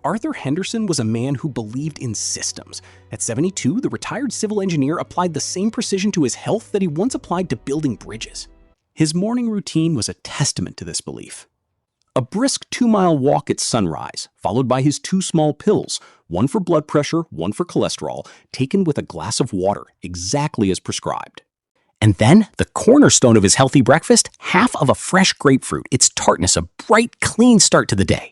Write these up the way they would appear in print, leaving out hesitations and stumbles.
Arthur Henderson was a man who believed in systems. At 72, the retired civil engineer applied the same precision to his health that he once applied to building bridges. His morning routine was a testament to this belief. A brisk 2-mile walk at sunrise, followed by his 2 small pills, one for blood pressure, one for cholesterol, taken with a glass of water, exactly as prescribed. And then, the cornerstone of his healthy breakfast, half of a fresh grapefruit, its tartness a bright, clean start to the day.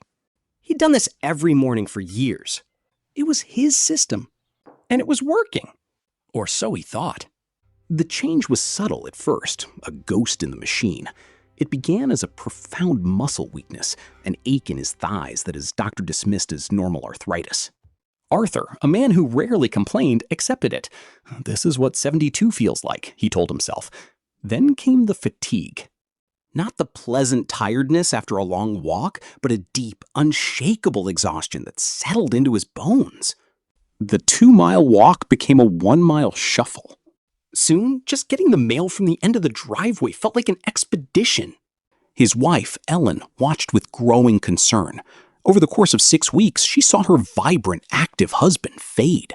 He'd done this every morning for years. It was his system, and it was working. Or so he thought. The change was subtle at first, a ghost in the machine. It began as a profound muscle weakness, an ache in his thighs that his doctor dismissed as normal arthritis. Arthur, a man who rarely complained, accepted it. This is what 72 feels like, he told himself. Then came the fatigue. Not the pleasant tiredness after a long walk, but a deep, unshakable exhaustion that settled into his bones. The 2-mile walk became a 1-mile shuffle. Soon, just getting the mail from the end of the driveway felt like an expedition. His wife, Ellen, watched with growing concern. Over the course of 6 weeks, she saw her vibrant, active husband fade.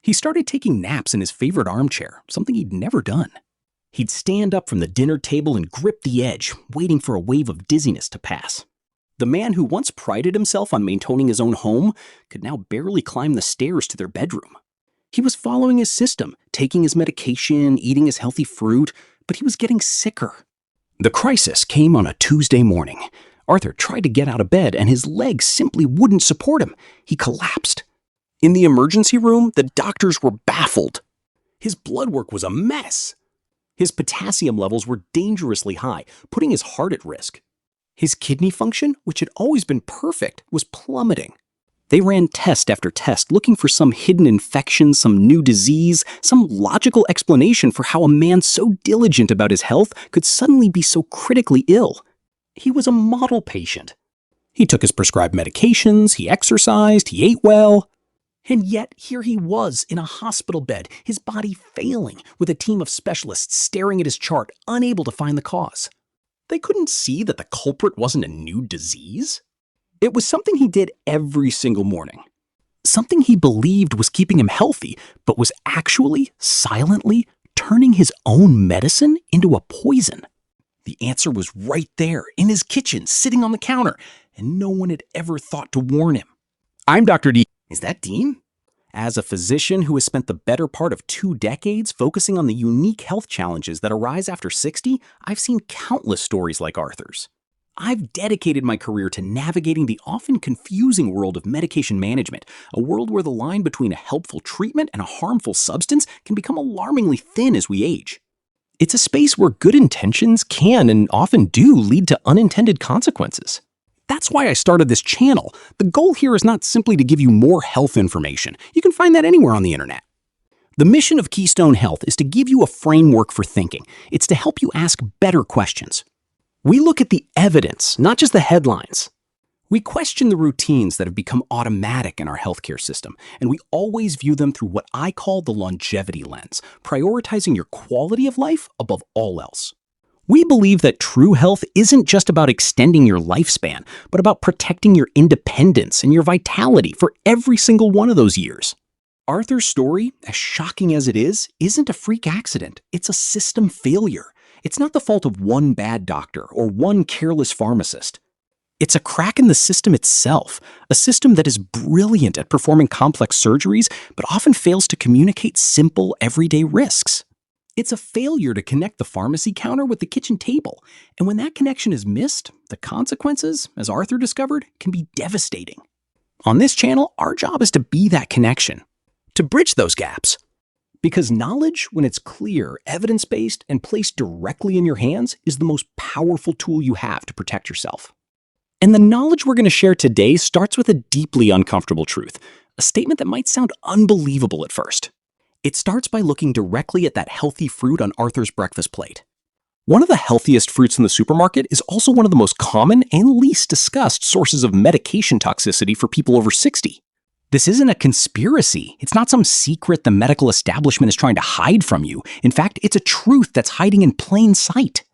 He started taking naps in his favorite armchair, something he'd never done. He'd stand up from the dinner table and grip the edge, waiting for a wave of dizziness to pass. The man who once prided himself on maintaining his own home could now barely climb the stairs to their bedroom. He was following his system, taking his medication, eating his healthy fruit, but he was getting sicker. The crisis came on a Tuesday morning. Arthur tried to get out of bed and his legs simply wouldn't support him. He collapsed. In the emergency room, the doctors were baffled. His blood work was a mess. His potassium levels were dangerously high, putting his heart at risk. His kidney function, which had always been perfect, was plummeting. They ran test after test, looking for some hidden infection, some new disease, some logical explanation for how a man so diligent about his health could suddenly be so critically ill. He was a model patient. He took his prescribed medications, he exercised, he ate well. And yet, here he was in a hospital bed, his body failing, with a team of specialists staring at his chart, unable to find the cause. They couldn't see that the culprit wasn't a new disease. It was something he did every single morning. Something he believed was keeping him healthy, but was actually, silently, turning his own medicine into a poison. The answer was right there, in his kitchen, sitting on the counter, and no one had ever thought to warn him. I'm Dr. D. Is that Dean? As a physician who has spent the better part of 2 decades focusing on the unique health challenges that arise after 60, I've seen countless stories like Arthur's. I've dedicated my career to navigating the often confusing world of medication management, a world where the line between a helpful treatment and a harmful substance can become alarmingly thin as we age. It's a space where good intentions can and often do lead to unintended consequences. That's why I started this channel. The goal here is not simply to give you more health information. You can find that anywhere on the internet. The mission of Keystone Health is to give you a framework for thinking. It's to help you ask better questions. We look at the evidence, not just the headlines. We question the routines that have become automatic in our healthcare system, and we always view them through what I call the longevity lens, prioritizing your quality of life above all else. We believe that true health isn't just about extending your lifespan, but about protecting your independence and your vitality for every single one of those years. Arthur's story, as shocking as it is, isn't a freak accident. It's a system failure. It's not the fault of one bad doctor or one careless pharmacist. It's a crack in the system itself, a system that is brilliant at performing complex surgeries, but often fails to communicate simple, everyday risks. It's a failure to connect the pharmacy counter with the kitchen table, and when that connection is missed, the consequences, as Arthur discovered, can be devastating. On this channel, our job is to be that connection, to bridge those gaps. Because knowledge, when it's clear, evidence-based, and placed directly in your hands, is the most powerful tool you have to protect yourself. And the knowledge we're going to share today starts with a deeply uncomfortable truth, a statement that might sound unbelievable at first. It starts by looking directly at that healthy fruit on Arthur's breakfast plate. One of the healthiest fruits in the supermarket is also one of the most common and least discussed sources of medication toxicity for people over 60. This isn't a conspiracy. It's not some secret the medical establishment is trying to hide from you. In fact, it's a truth that's hiding in plain sight.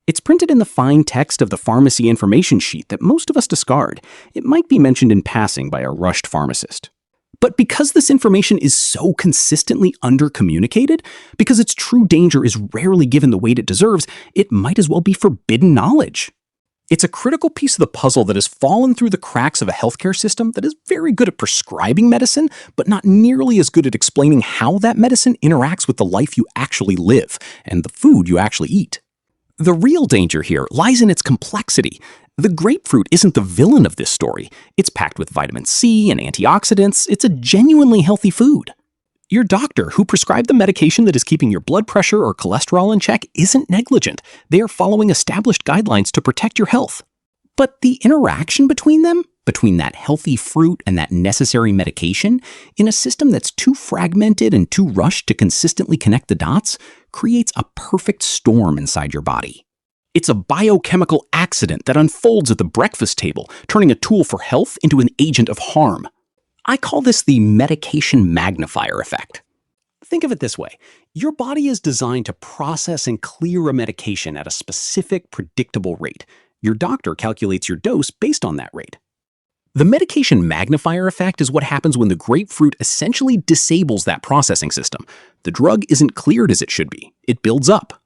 It's printed in the fine text of the pharmacy information sheet that most of us discard. It might be mentioned in passing by a rushed pharmacist. But because this information is so consistently undercommunicated, because its true danger is rarely given the weight it deserves, it might as well be forbidden knowledge. It's a critical piece of the puzzle that has fallen through the cracks of a healthcare system that is very good at prescribing medicine, but not nearly as good at explaining how that medicine interacts with the life you actually live and the food you actually eat. The real danger here lies in its complexity. The grapefruit isn't the villain of this story. It's packed with vitamin C and antioxidants. It's a genuinely healthy food. Your doctor, who prescribed the medication that is keeping your blood pressure or cholesterol in check, isn't negligent. They are following established guidelines to protect your health. But the interaction between them, between that healthy fruit and that necessary medication, in a system that's too fragmented and too rushed to consistently connect the dots, creates a perfect storm inside your body. It's a biochemical accident that unfolds at the breakfast table, turning a tool for health into an agent of harm. I call this the medication magnifier effect. Think of it this way. Your body is designed to process and clear a medication at a specific, predictable rate. Your doctor calculates your dose based on that rate. The medication magnifier effect is what happens when the grapefruit essentially disables that processing system. The drug isn't cleared as it should be. It builds up.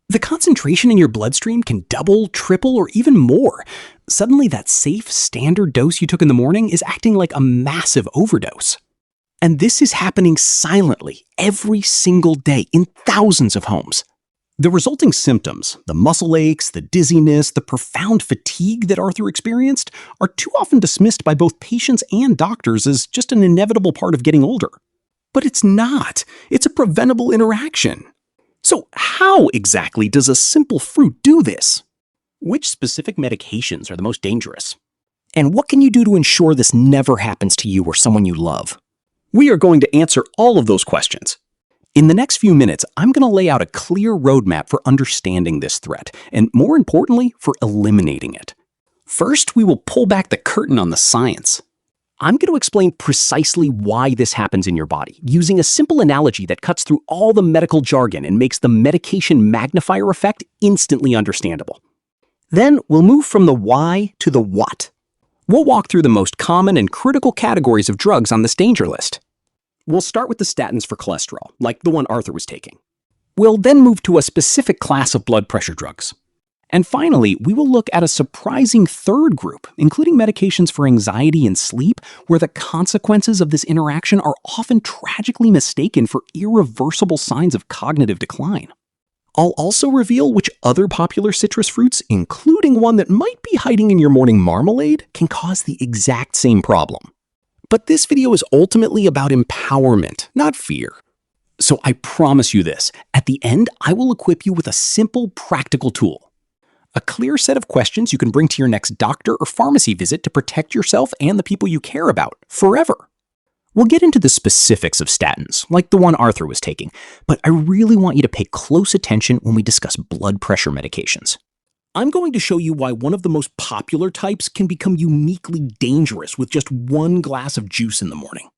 The concentration in your bloodstream can double, triple, or even more. Suddenly, that safe, standard dose you took in the morning is acting like a massive overdose. And this is happening silently every single day in thousands of homes. The resulting symptoms, the muscle aches, the dizziness, the profound fatigue that Arthur experienced, are too often dismissed by both patients and doctors as just an inevitable part of getting older. But it's not. It's a preventable interaction. So how exactly does a simple fruit do this? Which specific medications are the most dangerous? And what can you do to ensure this never happens to you or someone you love? We are going to answer all of those questions. In the next few minutes, I'm going to lay out a clear roadmap for understanding this threat, and more importantly, for eliminating it. First, we will pull back the curtain on the science. I'm going to explain precisely why this happens in your body, using a simple analogy that cuts through all the medical jargon and makes the medication magnifier effect instantly understandable. Then we'll move from the why to the what. We'll walk through the most common and critical categories of drugs on this danger list. We'll start with the statins for cholesterol, like the one Arthur was taking. We'll then move to a specific class of blood pressure drugs. And finally, we will look at a surprising third group, including medications for anxiety and sleep, where the consequences of this interaction are often tragically mistaken for irreversible signs of cognitive decline. I'll also reveal which other popular citrus fruits, including one that might be hiding in your morning marmalade, can cause the exact same problem. But this video is ultimately about empowerment, not fear. So I promise you this, at the end, I will equip you with a simple, practical tool. A clear set of questions you can bring to your next doctor or pharmacy visit to protect yourself and the people you care about, forever. We'll get into the specifics of statins, like the one Arthur was taking, but I really want you to pay close attention when we discuss blood pressure medications. I'm going to show you why one of the most popular types can become uniquely dangerous with just one glass of juice in the morning.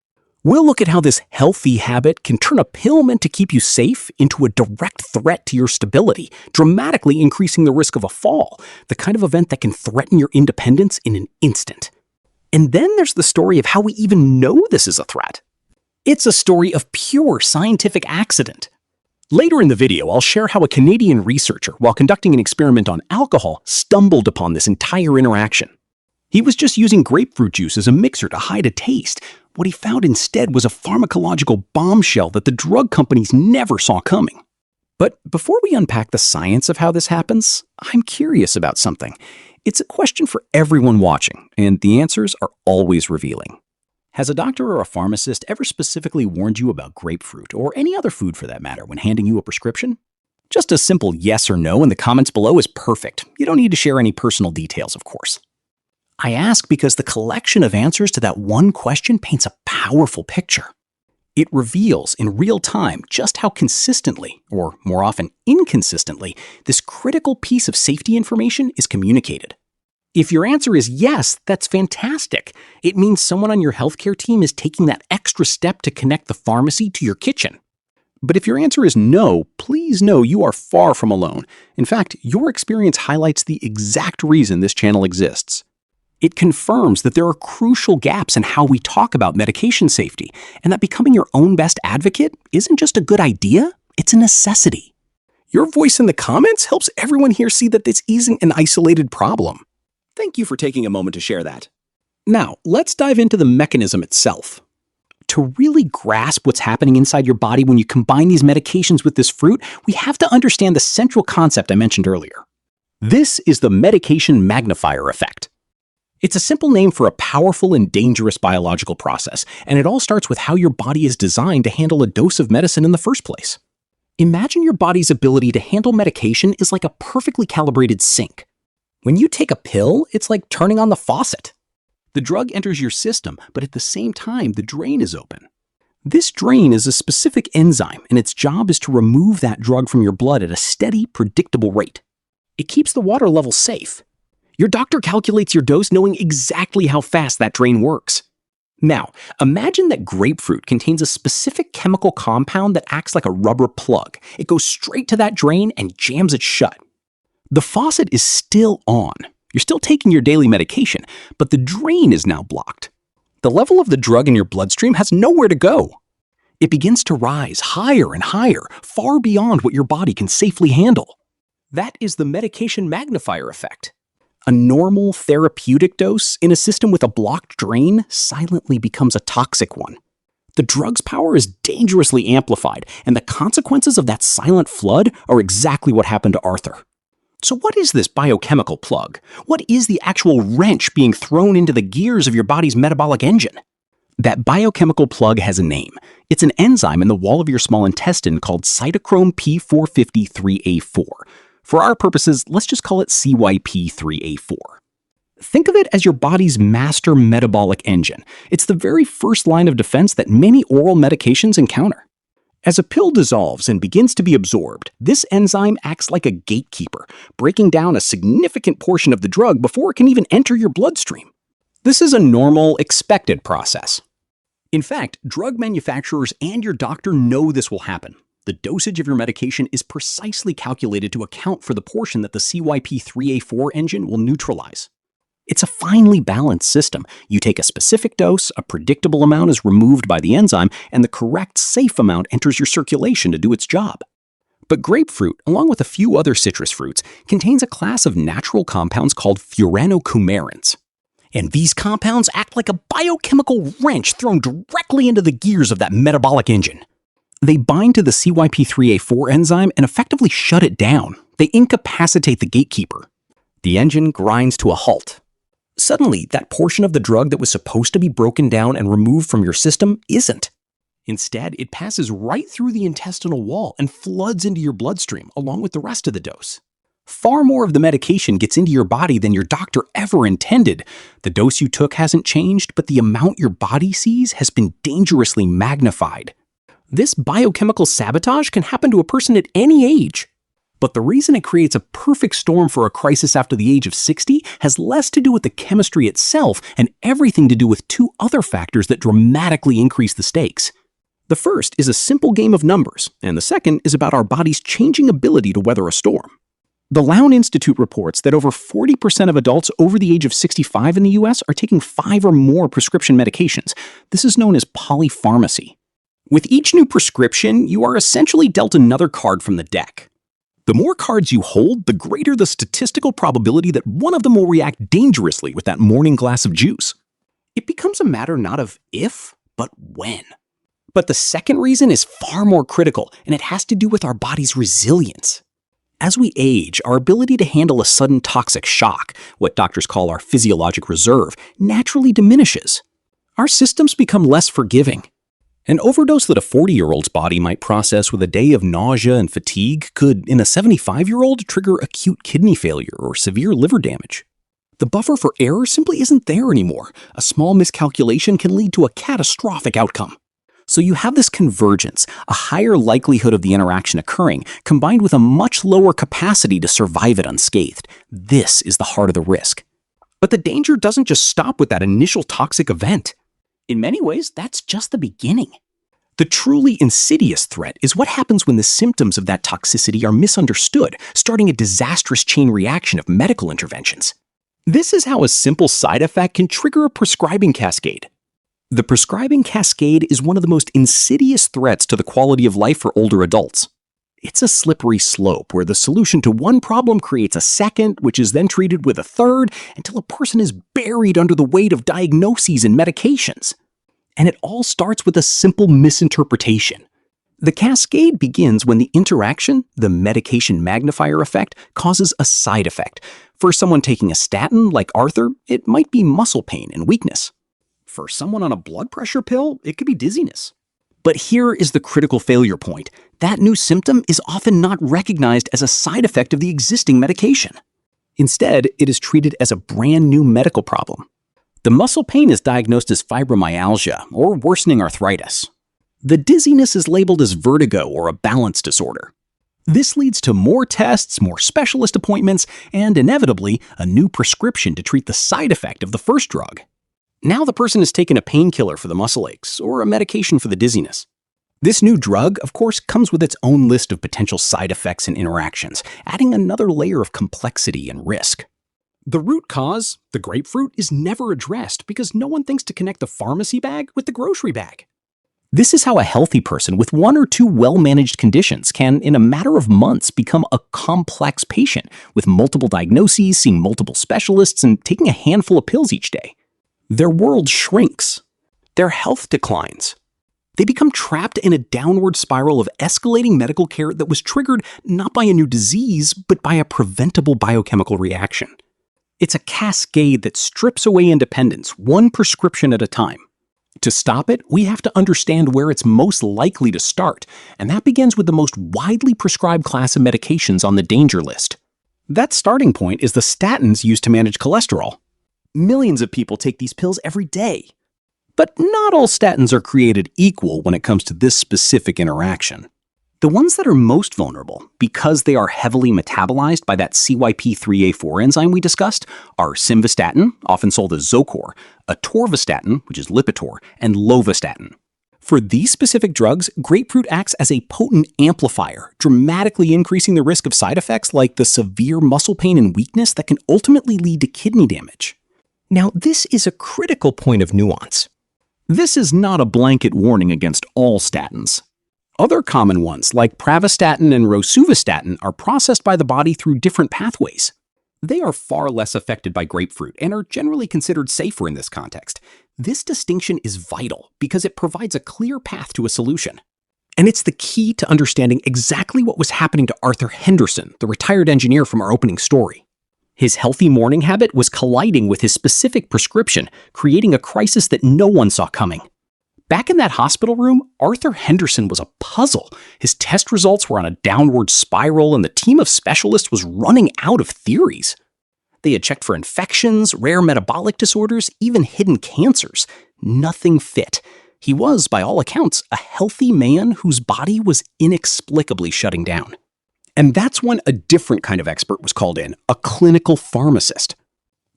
We'll look at how this healthy habit can turn a pill meant to keep you safe into a direct threat to your stability, dramatically increasing the risk of a fall, the kind of event that can threaten your independence in an instant. And then there's the story of how we even know this is a threat. It's a story of pure scientific accident. Later in the video, I'll share how a Canadian researcher, while conducting an experiment on alcohol, stumbled upon this entire interaction. He was just using grapefruit juice as a mixer to hide a taste. What he found instead was a pharmacological bombshell that the drug companies never saw coming. But before we unpack the science of how this happens, I'm curious about something. It's a question for everyone watching, and the answers are always revealing. Has a doctor or a pharmacist ever specifically warned you about grapefruit, or any other food for that matter, when handing you a prescription? Just a simple yes or no in the comments below is perfect. You don't need to share any personal details, of course. I ask because the collection of answers to that one question paints a powerful picture. It reveals in real time just how consistently, or more often inconsistently, this critical piece of safety information is communicated. If your answer is yes, that's fantastic. It means someone on your healthcare team is taking that extra step to connect the pharmacy to your kitchen. But if your answer is no, please know you are far from alone. In fact, your experience highlights the exact reason this channel exists. It confirms that there are crucial gaps in how we talk about medication safety, and that becoming your own best advocate isn't just a good idea, it's a necessity. Your voice in the comments helps everyone here see that this isn't an isolated problem. Thank you for taking a moment to share that. Now, let's dive into the mechanism itself. To really grasp what's happening inside your body when you combine these medications with this fruit, we have to understand the central concept I mentioned earlier. This is the medication magnifier effect. It's a simple name for a powerful and dangerous biological process, and it all starts with how your body is designed to handle a dose of medicine in the first place. Imagine your body's ability to handle medication is like a perfectly calibrated sink. When you take a pill, it's like turning on the faucet. The drug enters your system, but at the same time, the drain is open. This drain is a specific enzyme, and its job is to remove that drug from your blood at a steady, predictable rate. It keeps the water level safe. Your doctor calculates your dose knowing exactly how fast that drain works. Now, imagine that grapefruit contains a specific chemical compound that acts like a rubber plug. It goes straight to that drain and jams it shut. The faucet is still on. You're still taking your daily medication, but the drain is now blocked. The level of the drug in your bloodstream has nowhere to go. It begins to rise higher and higher, far beyond what your body can safely handle. That is the medication magnifier effect. A normal therapeutic dose in a system with a blocked drain silently becomes a toxic one. The drug's power is dangerously amplified, and the consequences of that silent flood are exactly what happened to Arthur. So what is this biochemical plug? What is the actual wrench being thrown into the gears of your body's metabolic engine? That biochemical plug has a name. It's an enzyme in the wall of your small intestine called cytochrome P453A4. For our purposes, let's just call it CYP3A4. Think of it as your body's master metabolic engine. It's the very first line of defense that many oral medications encounter. As a pill dissolves and begins to be absorbed, this enzyme acts like a gatekeeper, breaking down a significant portion of the drug before it can even enter your bloodstream. This is a normal, expected process. In fact, drug manufacturers and your doctor know this will happen. The dosage of your medication is precisely calculated to account for the portion that the CYP3A4 engine will neutralize. It's a finely balanced system. You take a specific dose, a predictable amount is removed by the enzyme, and the correct safe amount enters your circulation to do its job. But grapefruit, along with a few other citrus fruits, contains a class of natural compounds called furanocoumarins. And these compounds act like a biochemical wrench thrown directly into the gears of that metabolic engine. They bind to the CYP3A4 enzyme and effectively shut it down. They incapacitate the gatekeeper. The engine grinds to a halt. Suddenly, that portion of the drug that was supposed to be broken down and removed from your system isn't. Instead, it passes right through the intestinal wall and floods into your bloodstream along with the rest of the dose. Far more of the medication gets into your body than your doctor ever intended. The dose you took hasn't changed, but the amount your body sees has been dangerously magnified. This biochemical sabotage can happen to a person at any age. But the reason it creates a perfect storm for a crisis after the age of 60 has less to do with the chemistry itself and everything to do with two other factors that dramatically increase the stakes. The first is a simple game of numbers, and the second is about our body's changing ability to weather a storm. The Lown Institute reports that over 40% of adults over the age of 65 in the US are taking 5 or more prescription medications. This is known as Polypharmacy. With each new prescription, you are essentially dealt another card from the deck. The more cards you hold, the greater the statistical probability that one of them will react dangerously with that morning glass of juice. It becomes a matter not of if, but when. But the second reason is far more critical, and it has to do with our body's resilience. As we age, our ability to handle a sudden toxic shock, what doctors call our physiologic reserve, naturally diminishes. Our systems become less forgiving. An overdose that a 40-year-old's body might process with a day of nausea and fatigue could, in a 75-year-old, trigger acute kidney failure or severe liver damage. The buffer for error simply isn't there anymore. A small miscalculation can lead to a catastrophic outcome. So you have this convergence, a higher likelihood of the interaction occurring, combined with a much lower capacity to survive it unscathed. This is the heart of the risk. But the danger doesn't just stop with that initial toxic event. In many ways, that's just the beginning. The truly insidious threat is what happens when the symptoms of that toxicity are misunderstood, starting a disastrous chain reaction of medical interventions. This is how a simple side effect can trigger a prescribing cascade. The prescribing cascade is one of the most insidious threats to the quality of life for older adults. It's a slippery slope where the solution to one problem creates a second, which is then treated with a third, until a person is buried under the weight of diagnoses and medications. And it all starts with a simple misinterpretation. The cascade begins when the interaction, the medication magnifier effect, causes a side effect. For someone taking a statin, like Arthur, it might be muscle pain and weakness. For someone on a blood pressure pill, it could be dizziness. But here is the critical failure point. That new symptom is often not recognized as a side effect of the existing medication. Instead, it is treated as a brand new medical problem. The muscle pain is diagnosed as fibromyalgia or worsening arthritis. The dizziness is labeled as vertigo or a balance disorder. This leads to more tests, more specialist appointments, and inevitably, a new prescription to treat the side effect of the first drug. Now the person has taken a painkiller for the muscle aches or a medication for the dizziness. This new drug, of course, comes with its own list of potential side effects and interactions, adding another layer of complexity and risk. The root cause, the grapefruit, is never addressed because no one thinks to connect the pharmacy bag with the grocery bag. This is how a healthy person with one or two well-managed conditions can, in a matter of months, become a complex patient with multiple diagnoses, seeing multiple specialists, and taking a handful of pills each day. Their world shrinks. Their health declines. They become trapped in a downward spiral of escalating medical care that was triggered not by a new disease, but by a preventable biochemical reaction. It's a cascade that strips away independence, one prescription at a time. To stop it, we have to understand where it's most likely to start, and that begins with the most widely prescribed class of medications on the danger list. That starting point is the statins used to manage cholesterol. Millions of people take these pills every day. But not all statins are created equal when it comes to this specific interaction. The ones that are most vulnerable, because they are heavily metabolized by that CYP3A4 enzyme we discussed, are simvastatin, often sold as Zocor, atorvastatin, which is Lipitor, and lovastatin. For these specific drugs, grapefruit acts as a potent amplifier, dramatically increasing the risk of side effects like the severe muscle pain and weakness that can ultimately lead to kidney damage. Now, this is a critical point of nuance. This is not a blanket warning against all statins. Other common ones, like pravastatin and rosuvastatin, are processed by the body through different pathways. They are far less affected by grapefruit and are generally considered safer in this context. This distinction is vital because it provides a clear path to a solution. And it's the key to understanding exactly what was happening to Arthur Henderson, the retired engineer from our opening story. His healthy morning habit was colliding with his specific prescription, creating a crisis that no one saw coming. Back in that hospital room, Arthur Henderson was a puzzle. His test results were on a downward spiral, and the team of specialists was running out of theories. They had checked for infections, rare metabolic disorders, even hidden cancers. Nothing fit. He was, by all accounts, a healthy man whose body was inexplicably shutting down. And that's when a different kind of expert was called in, a clinical pharmacist.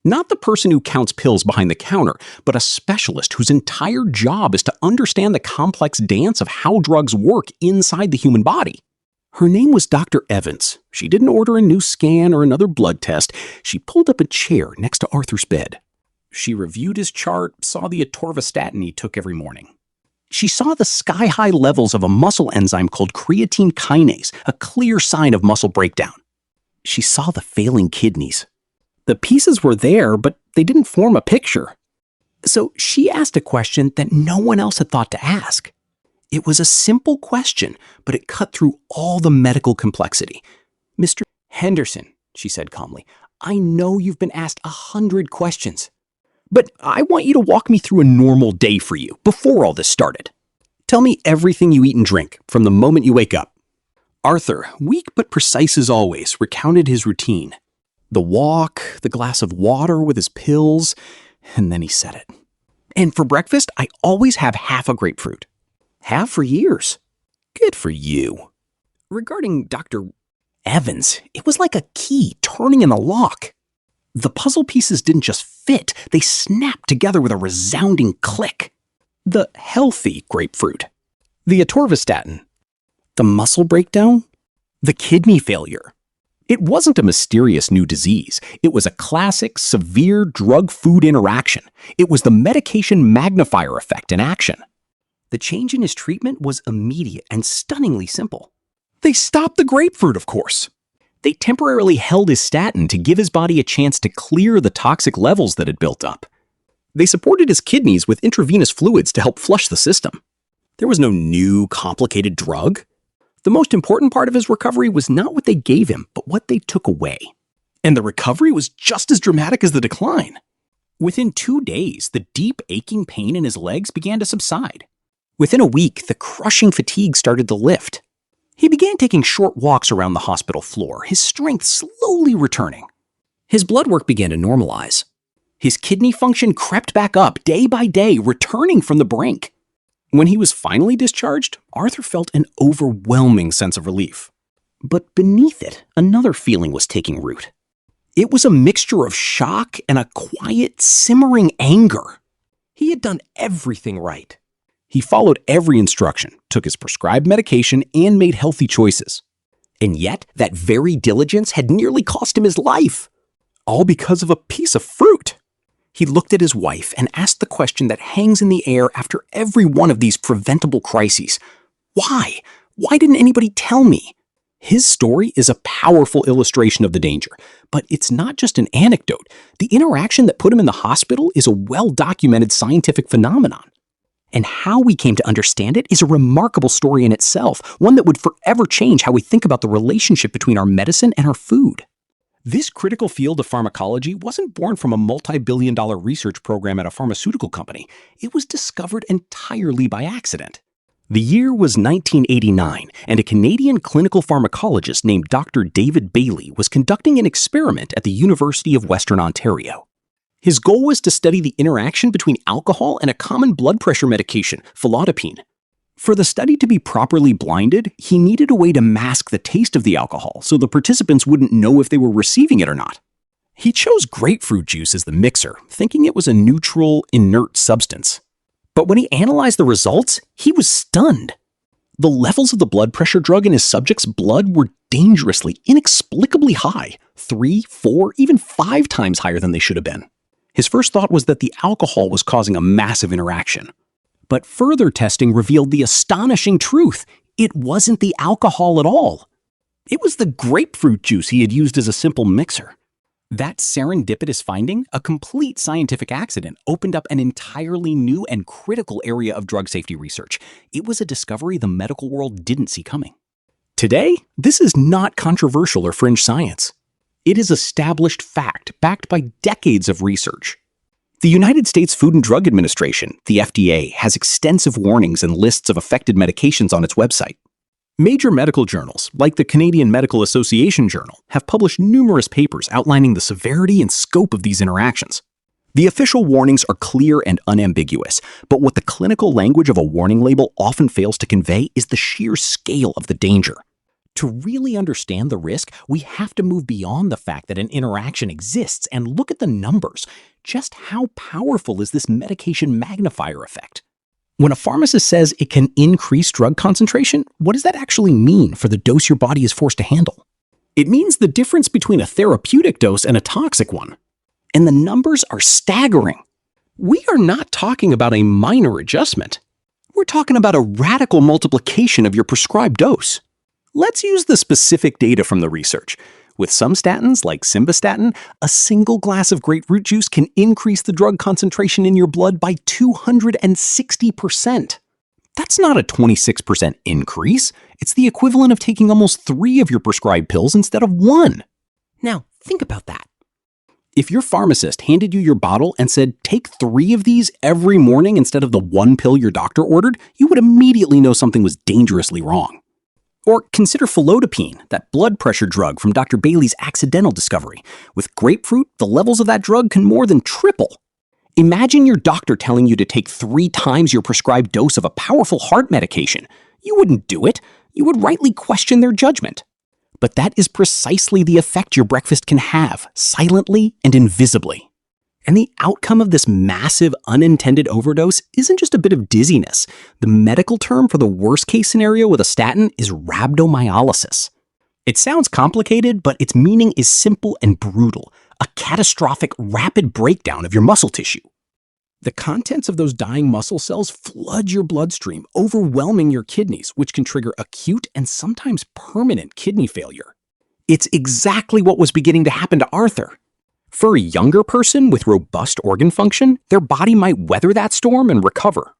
Not the person who counts pills behind the counter, but a specialist whose entire job is to understand the complex dance of how drugs work inside the human body. Her name was Dr. Evans. She didn't order a new scan or another blood test. She pulled up a chair next to Arthur's bed. She reviewed his chart, saw the atorvastatin he took every morning. She saw the sky-high levels of a muscle enzyme called creatine kinase, a clear sign of muscle breakdown. She saw the failing kidneys. The pieces were there, but they didn't form a picture. So she asked a question that no one else had thought to ask. It was a simple question, but it cut through all the medical complexity. "Mr. Henderson," she said calmly, "I know you've been asked 100 questions, but I want you to walk me through a normal day for you before all this started. Tell me everything you eat and drink from the moment you wake up." Arthur, weak but precise as always, recounted his routine. The walk, the glass of water with his pills, and then he said it. "And for breakfast, I always have half a grapefruit." "Have for years." "Good for you." Regarding Dr. Evans, it was like a key turning in the lock. The puzzle pieces didn't just fit, they snapped together with a resounding click. The healthy grapefruit. The atorvastatin. The muscle breakdown? The kidney failure. It wasn't a mysterious new disease. It was a classic, severe drug-food interaction. It was the medication magnifier effect in action. The change in his treatment was immediate and stunningly simple. They stopped the grapefruit, of course. They temporarily held his statin to give his body a chance to clear the toxic levels that had built up. They supported his kidneys with intravenous fluids to help flush the system. There was no new, complicated drug. The most important part of his recovery was not what they gave him, but what they took away. And the recovery was just as dramatic as the decline. Within 2 days, the deep, aching pain in his legs began to subside. Within a week, the crushing fatigue started to lift. He began taking short walks around the hospital floor, his strength slowly returning. His blood work began to normalize. His kidney function crept back up day by day, returning from the brink. When he was finally discharged, Arthur felt an overwhelming sense of relief. But beneath it, another feeling was taking root. It was a mixture of shock and a quiet, simmering anger. He had done everything right. He followed every instruction, took his prescribed medication, and made healthy choices. And yet, that very diligence had nearly cost him his life. All because of a piece of fruit. He looked at his wife and asked the question that hangs in the air after every one of these preventable crises. Why? Why didn't anybody tell me? His story is a powerful illustration of the danger, but it's not just an anecdote. The interaction that put him in the hospital is a well-documented scientific phenomenon. And how we came to understand it is a remarkable story in itself, one that would forever change how we think about the relationship between our medicine and our food. This critical field of pharmacology wasn't born from a multi-billion-dollar research program at a pharmaceutical company. It was discovered entirely by accident. The year was 1989, and a Canadian clinical pharmacologist named Dr. David Bailey was conducting an experiment at the University of Western Ontario. His goal was to study the interaction between alcohol and a common blood pressure medication, felodipine. For the study to be properly blinded, he needed a way to mask the taste of the alcohol so the participants wouldn't know if they were receiving it or not. He chose grapefruit juice as the mixer, thinking it was a neutral, inert substance. But when he analyzed the results, he was stunned. The levels of the blood pressure drug in his subject's blood were dangerously, inexplicably high, 3, 4, even 5 times higher than they should have been. His first thought was that the alcohol was causing a massive interaction. But further testing revealed the astonishing truth. It wasn't the alcohol at all. It was the grapefruit juice he had used as a simple mixer. That serendipitous finding, a complete scientific accident, opened up an entirely new and critical area of drug safety research. It was a discovery the medical world didn't see coming. Today, this is not controversial or fringe science. It is established fact backed by decades of research. The United States Food and Drug Administration, the FDA, has extensive warnings and lists of affected medications on its website. Major medical journals, like the Canadian Medical Association Journal, have published numerous papers outlining the severity and scope of these interactions. The official warnings are clear and unambiguous, but what the clinical language of a warning label often fails to convey is the sheer scale of the danger. To really understand the risk, we have to move beyond the fact that an interaction exists and look at the numbers. Just how powerful is this medication magnifier effect? When a pharmacist says it can increase drug concentration, what does that actually mean for the dose your body is forced to handle? It means the difference between a therapeutic dose and a toxic one. And the numbers are staggering. We are not talking about a minor adjustment. We're talking about a radical multiplication of your prescribed dose. Let's use the specific data from the research. With some statins, like simvastatin, a single glass of grapefruit juice can increase the drug concentration in your blood by 260%. That's not a 26% increase. It's the equivalent of taking almost 3 of your prescribed pills instead of 1. Now, think about that. If your pharmacist handed you your bottle and said, take 3 of these every morning instead of the 1 pill your doctor ordered, you would immediately know something was dangerously wrong. Or consider felodipine, that blood pressure drug from Dr. Bailey's accidental discovery. With grapefruit, the levels of that drug can more than triple. Imagine your doctor telling you to take 3 times your prescribed dose of a powerful heart medication. You wouldn't do it. You would rightly question their judgment. But that is precisely the effect your breakfast can have, silently and invisibly. And the outcome of this massive unintended overdose isn't just a bit of dizziness. The medical term for the worst case scenario with a statin is rhabdomyolysis. It sounds complicated, but its meaning is simple and brutal: a catastrophic, rapid breakdown of your muscle tissue. The contents of those dying muscle cells flood your bloodstream, overwhelming your kidneys, which can trigger acute and sometimes permanent kidney failure. It's exactly what was beginning to happen to Arthur. For a younger person with robust organ function, their body might weather that storm and recover.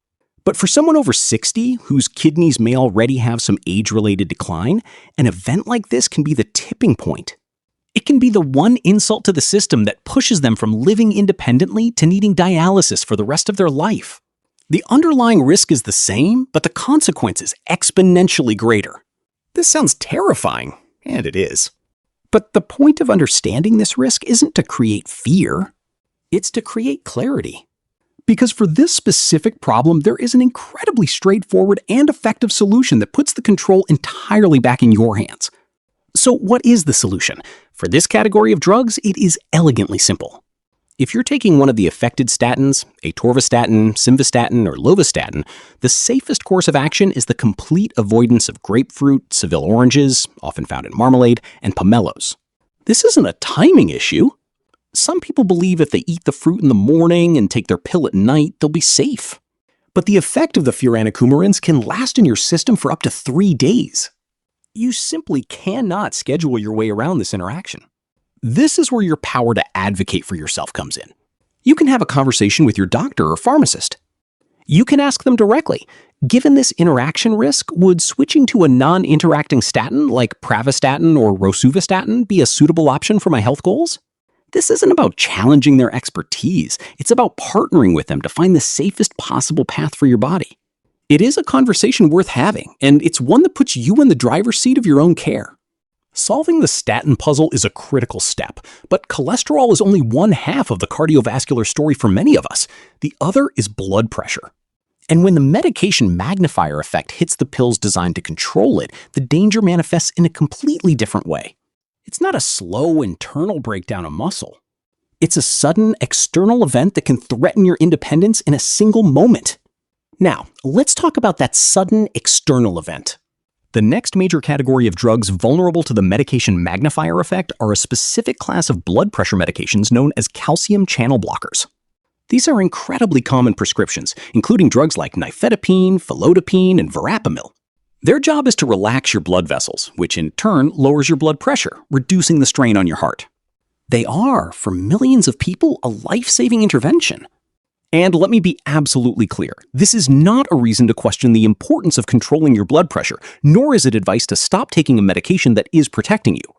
But for someone over 60, whose kidneys may already have some age-related decline, an event like this can be the tipping point. It can be the one insult to the system that pushes them from living independently to needing dialysis for the rest of their life. The underlying risk is the same, but the consequences exponentially greater. This sounds terrifying, and it is. But the point of understanding this risk isn't to create fear. It's to create clarity. Because for this specific problem, there is an incredibly straightforward and effective solution that puts the control entirely back in your hands. So what is the solution? For this category of drugs, it is elegantly simple. If you're taking one of the affected statins, atorvastatin, simvastatin, or lovastatin, the safest course of action is the complete avoidance of grapefruit, Seville oranges, often found in marmalade, and pomelos. This isn't a timing issue. Some people believe if they eat the fruit in the morning and take their pill at night, they'll be safe. But the effect of the furanocoumarins can last in your system for up to 3 days. You simply cannot schedule your way around this interaction. This is where your power to advocate for yourself comes in. You can have a conversation with your doctor or pharmacist. You can ask them directly, given this interaction risk, would switching to a non-interacting statin like pravastatin or rosuvastatin be a suitable option for my health goals? This isn't about challenging their expertise. It's about partnering with them to find the safest possible path for your body. It is a conversation worth having, and it's one that puts you in the driver's seat of your own care. Solving the statin puzzle is a critical step, but cholesterol is only one half of the cardiovascular story for many of us. The other is blood pressure. And when the medication magnifier effect hits the pills designed to control it, the danger manifests in a completely different way. It's not a slow internal breakdown of muscle. It's a sudden external event that can threaten your independence in a single moment. Now, let's talk about that sudden external event. The next major category of drugs vulnerable to the medication magnifier effect are a specific class of blood pressure medications known as calcium channel blockers. These are incredibly common prescriptions, including drugs like nifedipine, felodipine, and verapamil. Their job is to relax your blood vessels, which in turn lowers your blood pressure, reducing the strain on your heart. They are, for millions of people, a life-saving intervention. And let me be absolutely clear, this is not a reason to question the importance of controlling your blood pressure, nor is it advice to stop taking a medication that is protecting you.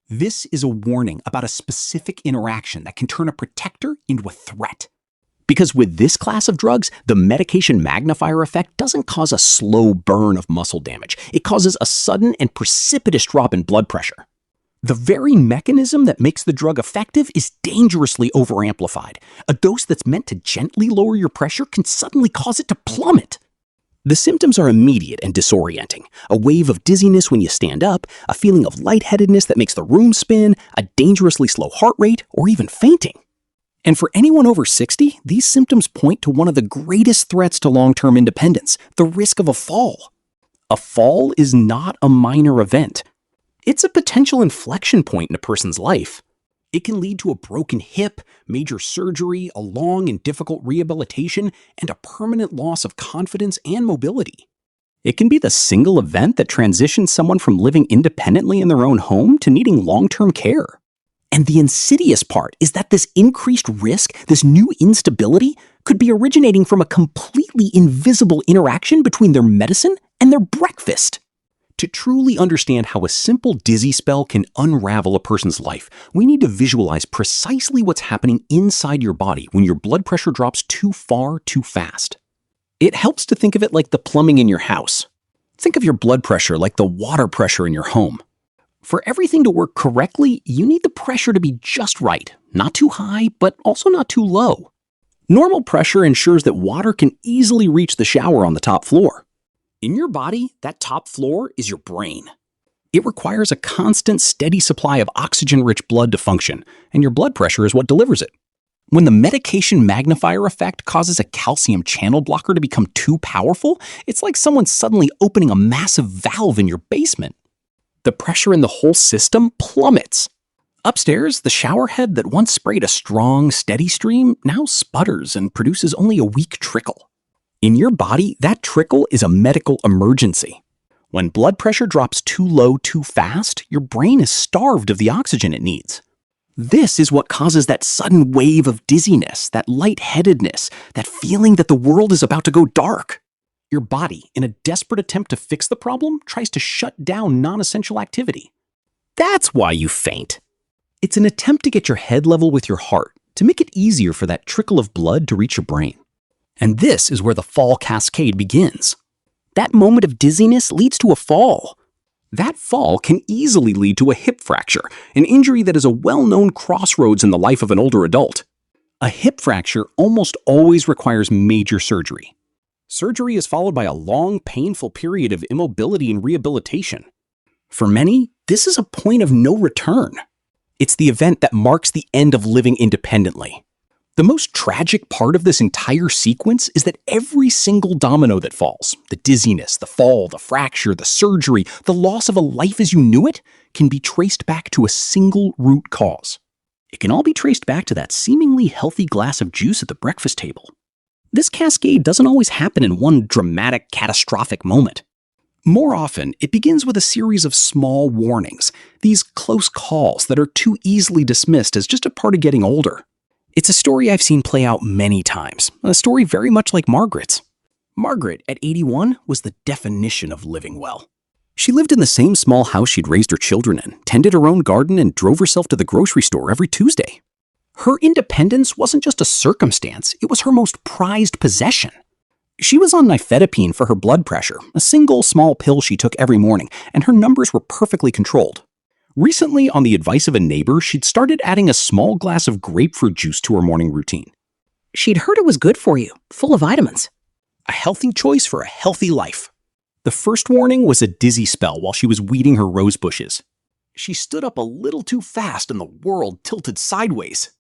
This is a warning about a specific interaction that can turn a protector into a threat. Because with this class of drugs, the medication magnifier effect doesn't cause a slow burn of muscle damage. It causes a sudden and precipitous drop in blood pressure. The very mechanism that makes the drug effective is dangerously overamplified. A dose that's meant to gently lower your pressure can suddenly cause it to plummet. The symptoms are immediate and disorienting. A wave of dizziness when you stand up, a feeling of lightheadedness that makes the room spin, a dangerously slow heart rate, or even fainting. And for anyone over 60, these symptoms point to one of the greatest threats to long-term independence, the risk of a fall. A fall is not a minor event. It's a potential inflection point in a person's life. It can lead to a broken hip, major surgery, a long and difficult rehabilitation, and a permanent loss of confidence and mobility. It can be the single event that transitions someone from living independently in their own home to needing long-term care. And the insidious part is that this increased risk, this new instability, could be originating from a completely invisible interaction between their medicine and their breakfast. To truly understand how a simple dizzy spell can unravel a person's life, we need to visualize precisely what's happening inside your body when your blood pressure drops too far too fast. It helps to think of it like the plumbing in your house. Think of your blood pressure like the water pressure in your home. For everything to work correctly, you need the pressure to be just right, not too high, but also not too low. Normal pressure ensures that water can easily reach the shower on the top floor. In your body, that top floor is your brain. It requires a constant, steady supply of oxygen-rich blood to function, and your blood pressure is what delivers it. When the medication magnifier effect causes a calcium channel blocker to become too powerful, it's like someone suddenly opening a massive valve in your basement. The pressure in the whole system plummets. Upstairs, the shower head that once sprayed a strong, steady stream now sputters and produces only a weak trickle. In your body, that trickle is a medical emergency. When blood pressure drops too low too fast, your brain is starved of the oxygen it needs. This is what causes that sudden wave of dizziness, that lightheadedness, that feeling that the world is about to go dark. Your body, in a desperate attempt to fix the problem, tries to shut down non-essential activity. That's why you faint. It's an attempt to get your head level with your heart, to make it easier for that trickle of blood to reach your brain. And this is where the fall cascade begins. That moment of dizziness leads to a fall. That fall can easily lead to a hip fracture, an injury that is a well-known crossroads in the life of an older adult. A hip fracture almost always requires major surgery. Surgery is followed by a long, painful period of immobility and rehabilitation. For many, this is a point of no return. It's the event that marks the end of living independently. The most tragic part of this entire sequence is that every single domino that falls, the dizziness, the fall, the fracture, the surgery, the loss of a life as you knew it, can be traced back to a single root cause. It can all be traced back to that seemingly healthy glass of juice at the breakfast table. This cascade doesn't always happen in one dramatic, catastrophic moment. More often, it begins with a series of small warnings, these close calls that are too easily dismissed as just a part of getting older. It's a story I've seen play out many times, a story very much like Margaret's. Margaret, at 81, was the definition of living well. She lived in the same small house she'd raised her children in, tended her own garden, and drove herself to the grocery store every Tuesday. Her independence wasn't just a circumstance, it was her most prized possession. She was on nifedipine for her blood pressure, a single small pill she took every morning, and her numbers were perfectly controlled. Recently, on the advice of a neighbor, she'd started adding a small glass of grapefruit juice to her morning routine. She'd heard it was good for you, full of vitamins. A healthy choice for a healthy life. The first warning was a dizzy spell while she was weeding her rose bushes. She stood up a little too fast and the world tilted sideways.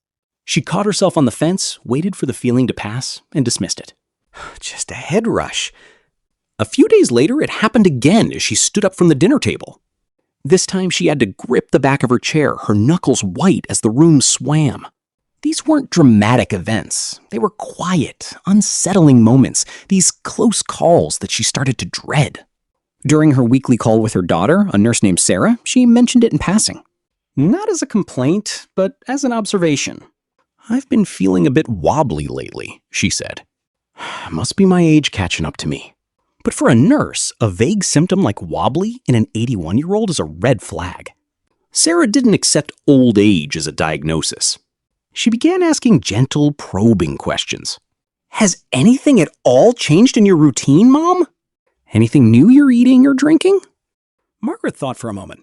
She caught herself on the fence, waited for the feeling to pass, and dismissed it. Just a head rush. A few days later, it happened again as she stood up from the dinner table. This time she had to grip the back of her chair, her knuckles white as the room swam. These weren't dramatic events. They were quiet, unsettling moments, these close calls that she started to dread. During her weekly call with her daughter, a nurse named Sarah, she mentioned it in passing. Not as a complaint, but as an observation. "I've been feeling a bit wobbly lately," she said. "Must be my age catching up to me." But for a nurse, a vague symptom like wobbly in an 81-year-old is a red flag. Sarah didn't accept old age as a diagnosis. She began asking gentle, probing questions. "Has anything at all changed in your routine, Mom? Anything new you're eating or drinking?" Margaret thought for a moment.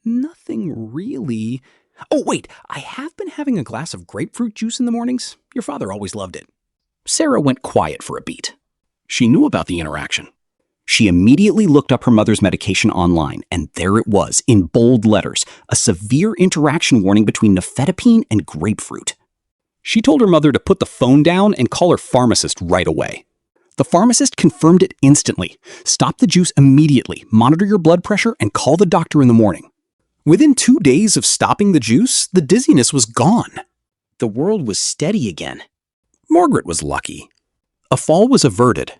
"Nothing really. Oh, wait, I have been having a glass of grapefruit juice in the mornings. Your father always loved it." Sarah went quiet for a beat. She knew about the interaction. She immediately looked up her mother's medication online, and there it was, in bold letters, a severe interaction warning between nifedipine and grapefruit. She told her mother to put the phone down and call her pharmacist right away. The pharmacist confirmed it instantly. Stop the juice immediately, monitor your blood pressure, and call the doctor in the morning. Within 2 days of stopping the juice, the dizziness was gone. The world was steady again. Margaret was lucky. A fall was averted.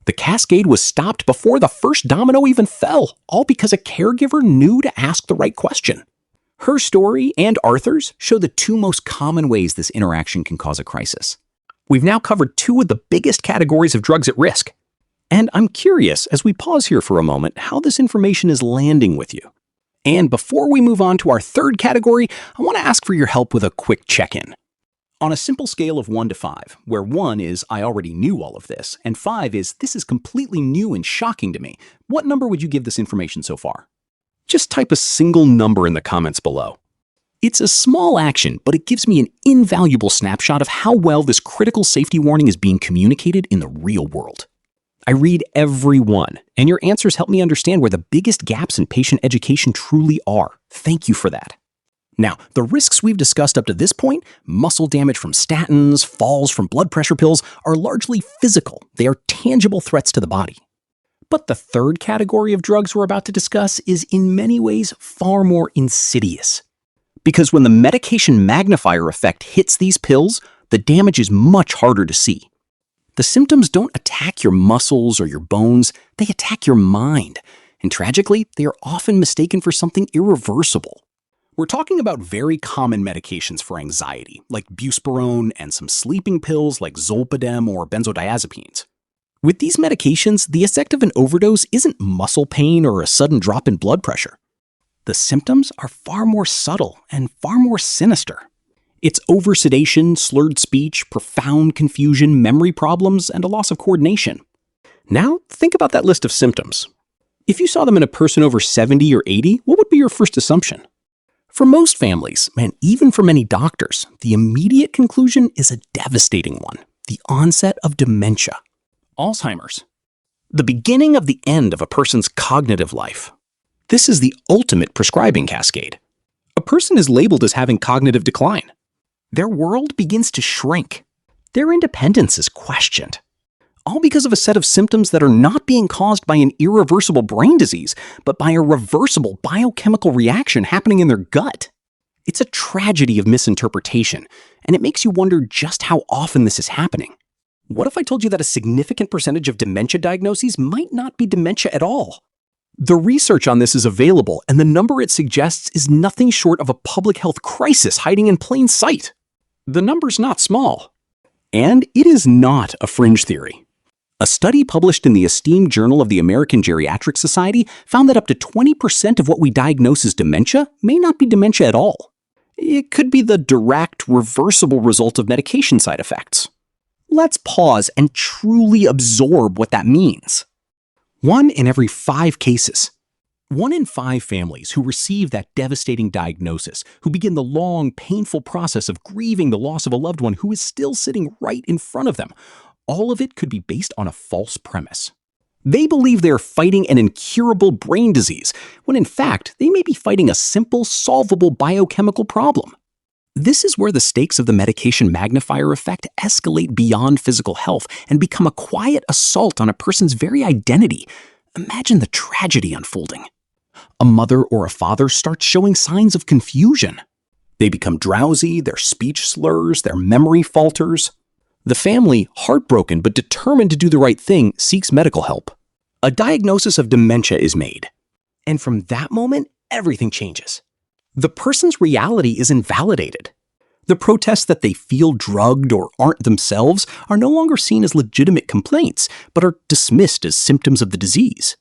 The cascade was stopped before the first domino even fell, all because a caregiver knew to ask the right question. Her story and Arthur's show the two most common ways this interaction can cause a crisis. We've now covered two of the biggest categories of drugs at risk. And I'm curious, as we pause here for a moment, how this information is landing with you. And before we move on to our third category, I want to ask for your help with a quick check-in. On a simple scale of 1 to 5, where 1 is I already knew all of this, and 5 is this is completely new and shocking to me, what number would you give this information so far? Just type a single number in the comments below. It's a small action, but it gives me an invaluable snapshot of how well this critical safety warning is being communicated in the real world. I read every one, and your answers help me understand where the biggest gaps in patient education truly are. Thank you for that. Now, the risks we've discussed up to this point, muscle damage from statins, falls from blood pressure pills, are largely physical. They are tangible threats to the body. But the third category of drugs we're about to discuss is in many ways far more insidious. Because when the medication magnifier effect hits these pills, the damage is much harder to see. The symptoms don't attack your muscles or your bones, they attack your mind. And tragically, they are often mistaken for something irreversible. We're talking about very common medications for anxiety, like buspirone, and some sleeping pills like zolpidem or benzodiazepines. With these medications, the effect of an overdose isn't muscle pain or a sudden drop in blood pressure. The symptoms are far more subtle and far more sinister. It's oversedation, slurred speech, profound confusion, memory problems, and a loss of coordination. Now, think about that list of symptoms. If you saw them in a person over 70 or 80, what would be your first assumption? For most families, and even for many doctors, the immediate conclusion is a devastating one: the onset of dementia. Alzheimer's. The beginning of the end of a person's cognitive life. This is the ultimate prescribing cascade. A person is labeled as having cognitive decline. Their world begins to shrink. Their independence is questioned. All because of a set of symptoms that are not being caused by an irreversible brain disease, but by a reversible biochemical reaction happening in their gut. It's a tragedy of misinterpretation, and it makes you wonder just how often this is happening. What if I told you that a significant percentage of dementia diagnoses might not be dementia at all? The research on this is available, and the number it suggests is nothing short of a public health crisis hiding in plain sight. The number's not small. And it is not a fringe theory. A study published in the esteemed Journal of the American Geriatric Society found that up to 20% of what we diagnose as dementia may not be dementia at all. It could be the direct, reversible result of medication side effects. Let's pause and truly absorb what that means. 1 in every 5 cases. 1 in 5 families who receive that devastating diagnosis, who begin the long, painful process of grieving the loss of a loved one who is still sitting right in front of them, all of it could be based on a false premise. They believe they're fighting an incurable brain disease, when in fact, they may be fighting a simple, solvable biochemical problem. This is where the stakes of the medication magnifier effect escalate beyond physical health and become a quiet assault on a person's very identity. Imagine the tragedy unfolding. A mother or a father starts showing signs of confusion. They become drowsy, their speech slurs, their memory falters. The family, heartbroken but determined to do the right thing, seeks medical help. A diagnosis of dementia is made. And from that moment, everything changes. The person's reality is invalidated. The protests that they feel drugged or aren't themselves are no longer seen as legitimate complaints, but are dismissed as symptoms of the disease.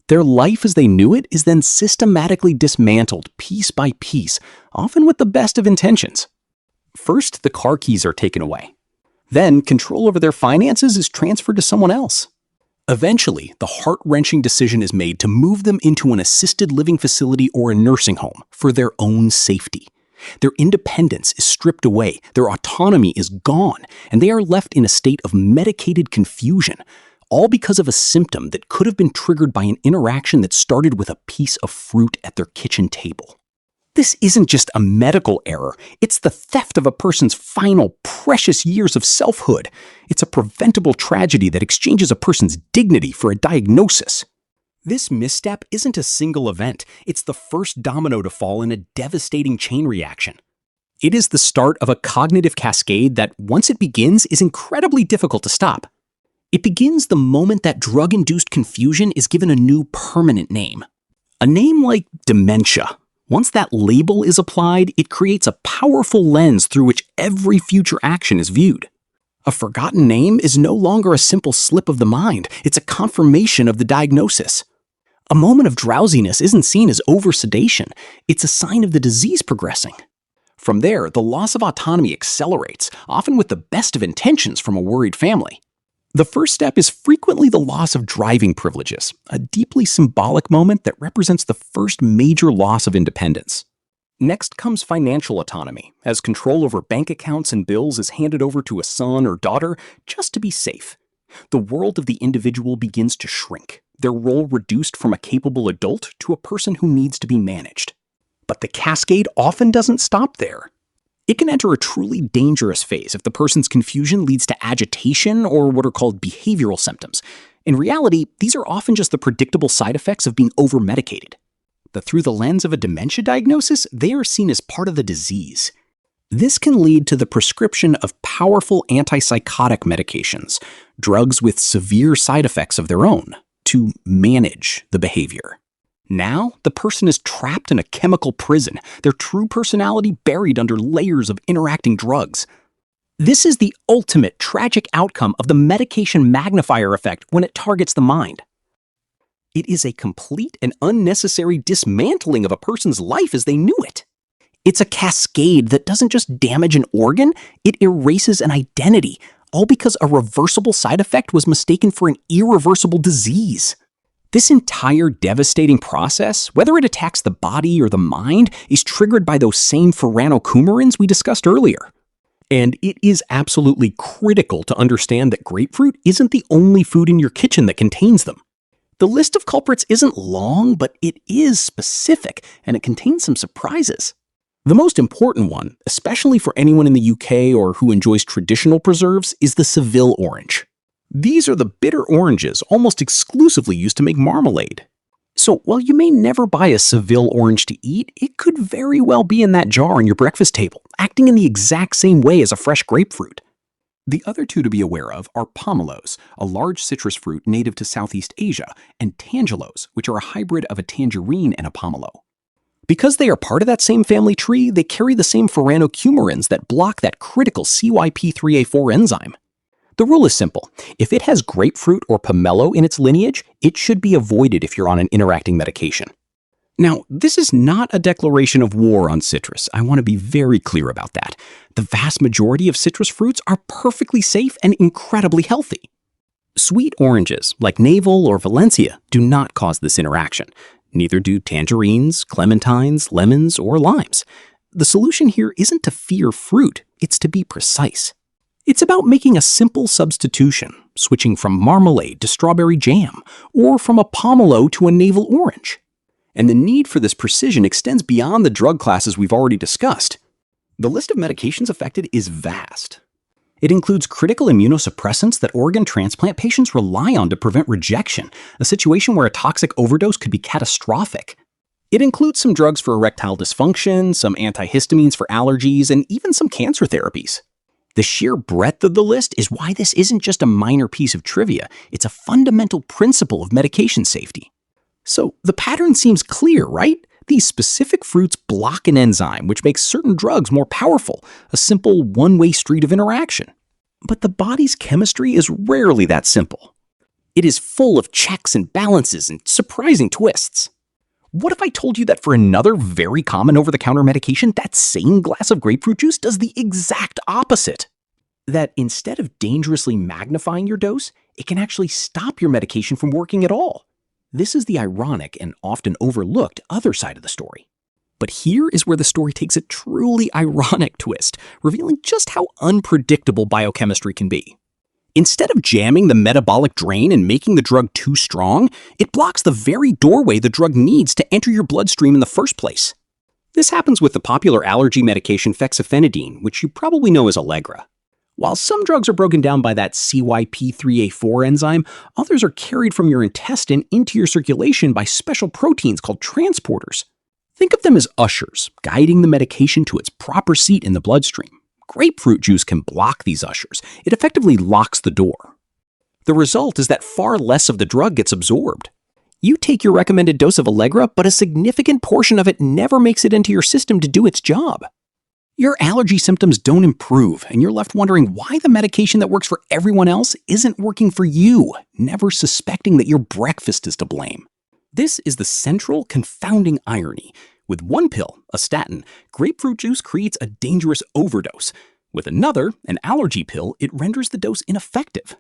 Their life as they knew it is then systematically dismantled piece by piece, often with the best of intentions. First, the car keys are taken away. Then, control over their finances is transferred to someone else. Eventually, the heart-wrenching decision is made to move them into an assisted living facility or a nursing home for their own safety. Their independence is stripped away, their autonomy is gone, and they are left in a state of medicated confusion, all because of a symptom that could have been triggered by an interaction that started with a piece of fruit at their kitchen table. This isn't just a medical error, it's the theft of a person's final, precious years of selfhood. It's a preventable tragedy that exchanges a person's dignity for a diagnosis. This misstep isn't a single event, it's the first domino to fall in a devastating chain reaction. It is the start of a cognitive cascade that, once it begins, is incredibly difficult to stop. It begins the moment that drug-induced confusion is given a new permanent name. A name like dementia. Once that label is applied, it creates a powerful lens through which every future action is viewed. A forgotten name is no longer a simple slip of the mind, it's a confirmation of the diagnosis. A moment of drowsiness isn't seen as oversedation, it's a sign of the disease progressing. From there, the loss of autonomy accelerates, often with the best of intentions from a worried family. The first step is frequently the loss of driving privileges, a deeply symbolic moment that represents the first major loss of independence. Next comes financial autonomy, as control over bank accounts and bills is handed over to a son or daughter just to be safe. The world of the individual begins to shrink, their role reduced from a capable adult to a person who needs to be managed. But the cascade often doesn't stop there. It can enter a truly dangerous phase if the person's confusion leads to agitation or what are called behavioral symptoms. In reality, these are often just the predictable side effects of being over-medicated. But through the lens of a dementia diagnosis, they are seen as part of the disease. This can lead to the prescription of powerful antipsychotic medications, drugs with severe side effects of their own, to manage the behavior. Now, the person is trapped in a chemical prison, their true personality buried under layers of interacting drugs. This is the ultimate tragic outcome of the medication magnifier effect when it targets the mind. It is a complete and unnecessary dismantling of a person's life as they knew it. It's a cascade that doesn't just damage an organ, it erases an identity, all because a reversible side effect was mistaken for an irreversible disease. This entire devastating process, whether it attacks the body or the mind, is triggered by those same furanocoumarins we discussed earlier. And it is absolutely critical to understand that grapefruit isn't the only food in your kitchen that contains them. The list of culprits isn't long, but it is specific, and it contains some surprises. The most important one, especially for anyone in the UK or who enjoys traditional preserves, is the Seville orange. These are the bitter oranges almost exclusively used to make marmalade. So while you may never buy a Seville orange to eat, it could very well be in that jar on your breakfast table, acting in the exact same way as a fresh grapefruit. The other two to be aware of are pomelos, a large citrus fruit native to Southeast Asia, and tangelos, which are a hybrid of a tangerine and a pomelo. Because they are part of that same family tree, they carry the same furanocoumarins that block that critical CYP3A4 enzyme. The rule is simple. If it has grapefruit or pomelo in its lineage, it should be avoided if you're on an interacting medication. Now, this is not a declaration of war on citrus. I want to be very clear about that. The vast majority of citrus fruits are perfectly safe and incredibly healthy. Sweet oranges, like Navel or Valencia, do not cause this interaction. Neither do tangerines, clementines, lemons, or limes. The solution here isn't to fear fruit, it's to be precise. It's about making a simple substitution, switching from marmalade to strawberry jam, or from a pomelo to a navel orange. And the need for this precision extends beyond the drug classes we've already discussed. The list of medications affected is vast. It includes critical immunosuppressants that organ transplant patients rely on to prevent rejection, a situation where a toxic overdose could be catastrophic. It includes some drugs for erectile dysfunction, some antihistamines for allergies, and even some cancer therapies. The sheer breadth of the list is why this isn't just a minor piece of trivia, it's a fundamental principle of medication safety. So the pattern seems clear, right? These specific fruits block an enzyme, which makes certain drugs more powerful, a simple one-way street of interaction. But the body's chemistry is rarely that simple. It is full of checks and balances and surprising twists. What if I told you that for another very common over-the-counter medication, that same glass of grapefruit juice does the exact opposite? That instead of dangerously magnifying your dose, it can actually stop your medication from working at all. This is the ironic and often overlooked other side of the story. But here is where the story takes a truly ironic twist, revealing just how unpredictable biochemistry can be. Instead of jamming the metabolic drain and making the drug too strong, it blocks the very doorway the drug needs to enter your bloodstream in the first place. This happens with the popular allergy medication fexofenadine, which you probably know as Allegra. While some drugs are broken down by that CYP3A4 enzyme, others are carried from your intestine into your circulation by special proteins called transporters. Think of them as ushers, guiding the medication to its proper seat in the bloodstream. Grapefruit juice can block these ushers. It effectively locks the door. The result is that far less of the drug gets absorbed. You take your recommended dose of Allegra, but a significant portion of it never makes it into your system to do its job. Your allergy symptoms don't improve, and you're left wondering why the medication that works for everyone else isn't working for you, never suspecting that your breakfast is to blame. This is the central, confounding irony. With one pill, a statin, grapefruit juice creates a dangerous overdose. With another, an allergy pill, it renders the dose ineffective.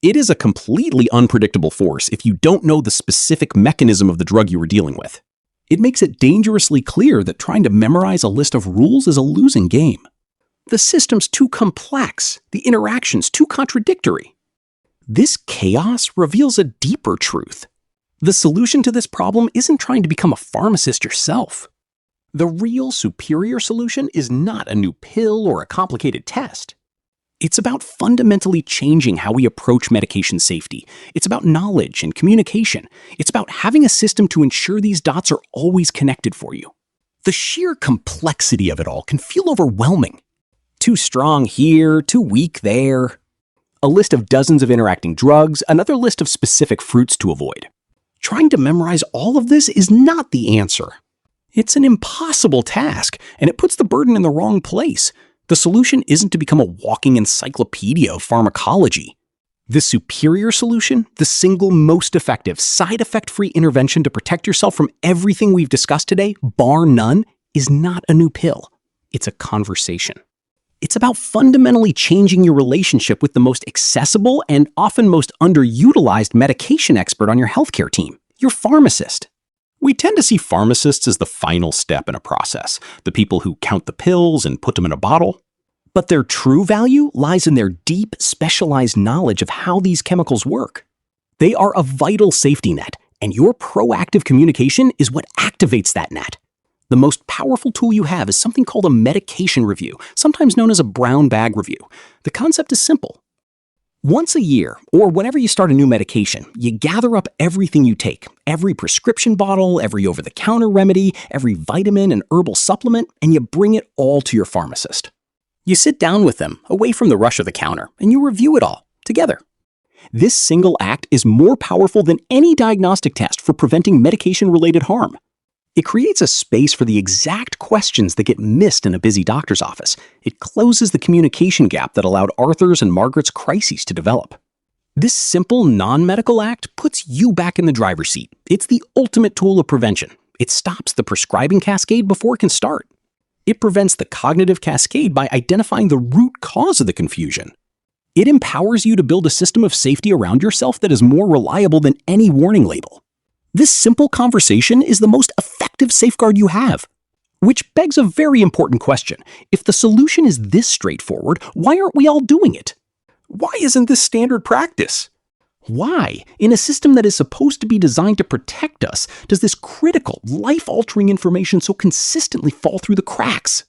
It is a completely unpredictable force if you don't know the specific mechanism of the drug you are dealing with. It makes it dangerously clear that trying to memorize a list of rules is a losing game. The system's too complex, the interactions too contradictory. This chaos reveals a deeper truth. The solution to this problem isn't trying to become a pharmacist yourself. The real superior solution is not a new pill or a complicated test. It's about fundamentally changing how we approach medication safety. It's about knowledge and communication. It's about having a system to ensure these dots are always connected for you. The sheer complexity of it all can feel overwhelming. Too strong here, too weak there. A list of dozens of interacting drugs, another list of specific fruits to avoid. Trying to memorize all of this is not the answer. It's an impossible task, and it puts the burden in the wrong place. The solution isn't to become a walking encyclopedia of pharmacology. The superior solution, the single most effective, side effect-free intervention to protect yourself from everything we've discussed today, bar none, is not a new pill. It's a conversation. It's about fundamentally changing your relationship with the most accessible and often most underutilized medication expert on your healthcare team, your pharmacist. We tend to see pharmacists as the final step in a process, the people who count the pills and put them in a bottle. But their true value lies in their deep, specialized knowledge of how these chemicals work. They are a vital safety net, and your proactive communication is what activates that net. The most powerful tool you have is something called a medication review, sometimes known as a brown bag review. The concept is simple. Once a year, or whenever you start a new medication, you gather up everything you take, every prescription bottle, every over-the-counter remedy, every vitamin and herbal supplement, and you bring it all to your pharmacist. You sit down with them, away from the rush of the counter, and you review it all, together. This single act is more powerful than any diagnostic test for preventing medication-related harm. It creates a space for the exact questions that get missed in a busy doctor's office. It closes the communication gap that allowed Arthur's and Margaret's crises to develop. This simple, non-medical act puts you back in the driver's seat. It's the ultimate tool of prevention. It stops the prescribing cascade before it can start. It prevents the cognitive cascade by identifying the root cause of the confusion. It empowers you to build a system of safety around yourself that is more reliable than any warning label. This simple conversation is the most effective safeguard you have. Which begs a very important question. If the solution is this straightforward, why aren't we all doing it? Why isn't this standard practice? Why, in a system that is supposed to be designed to protect us, does this critical, life-altering information so consistently fall through the cracks?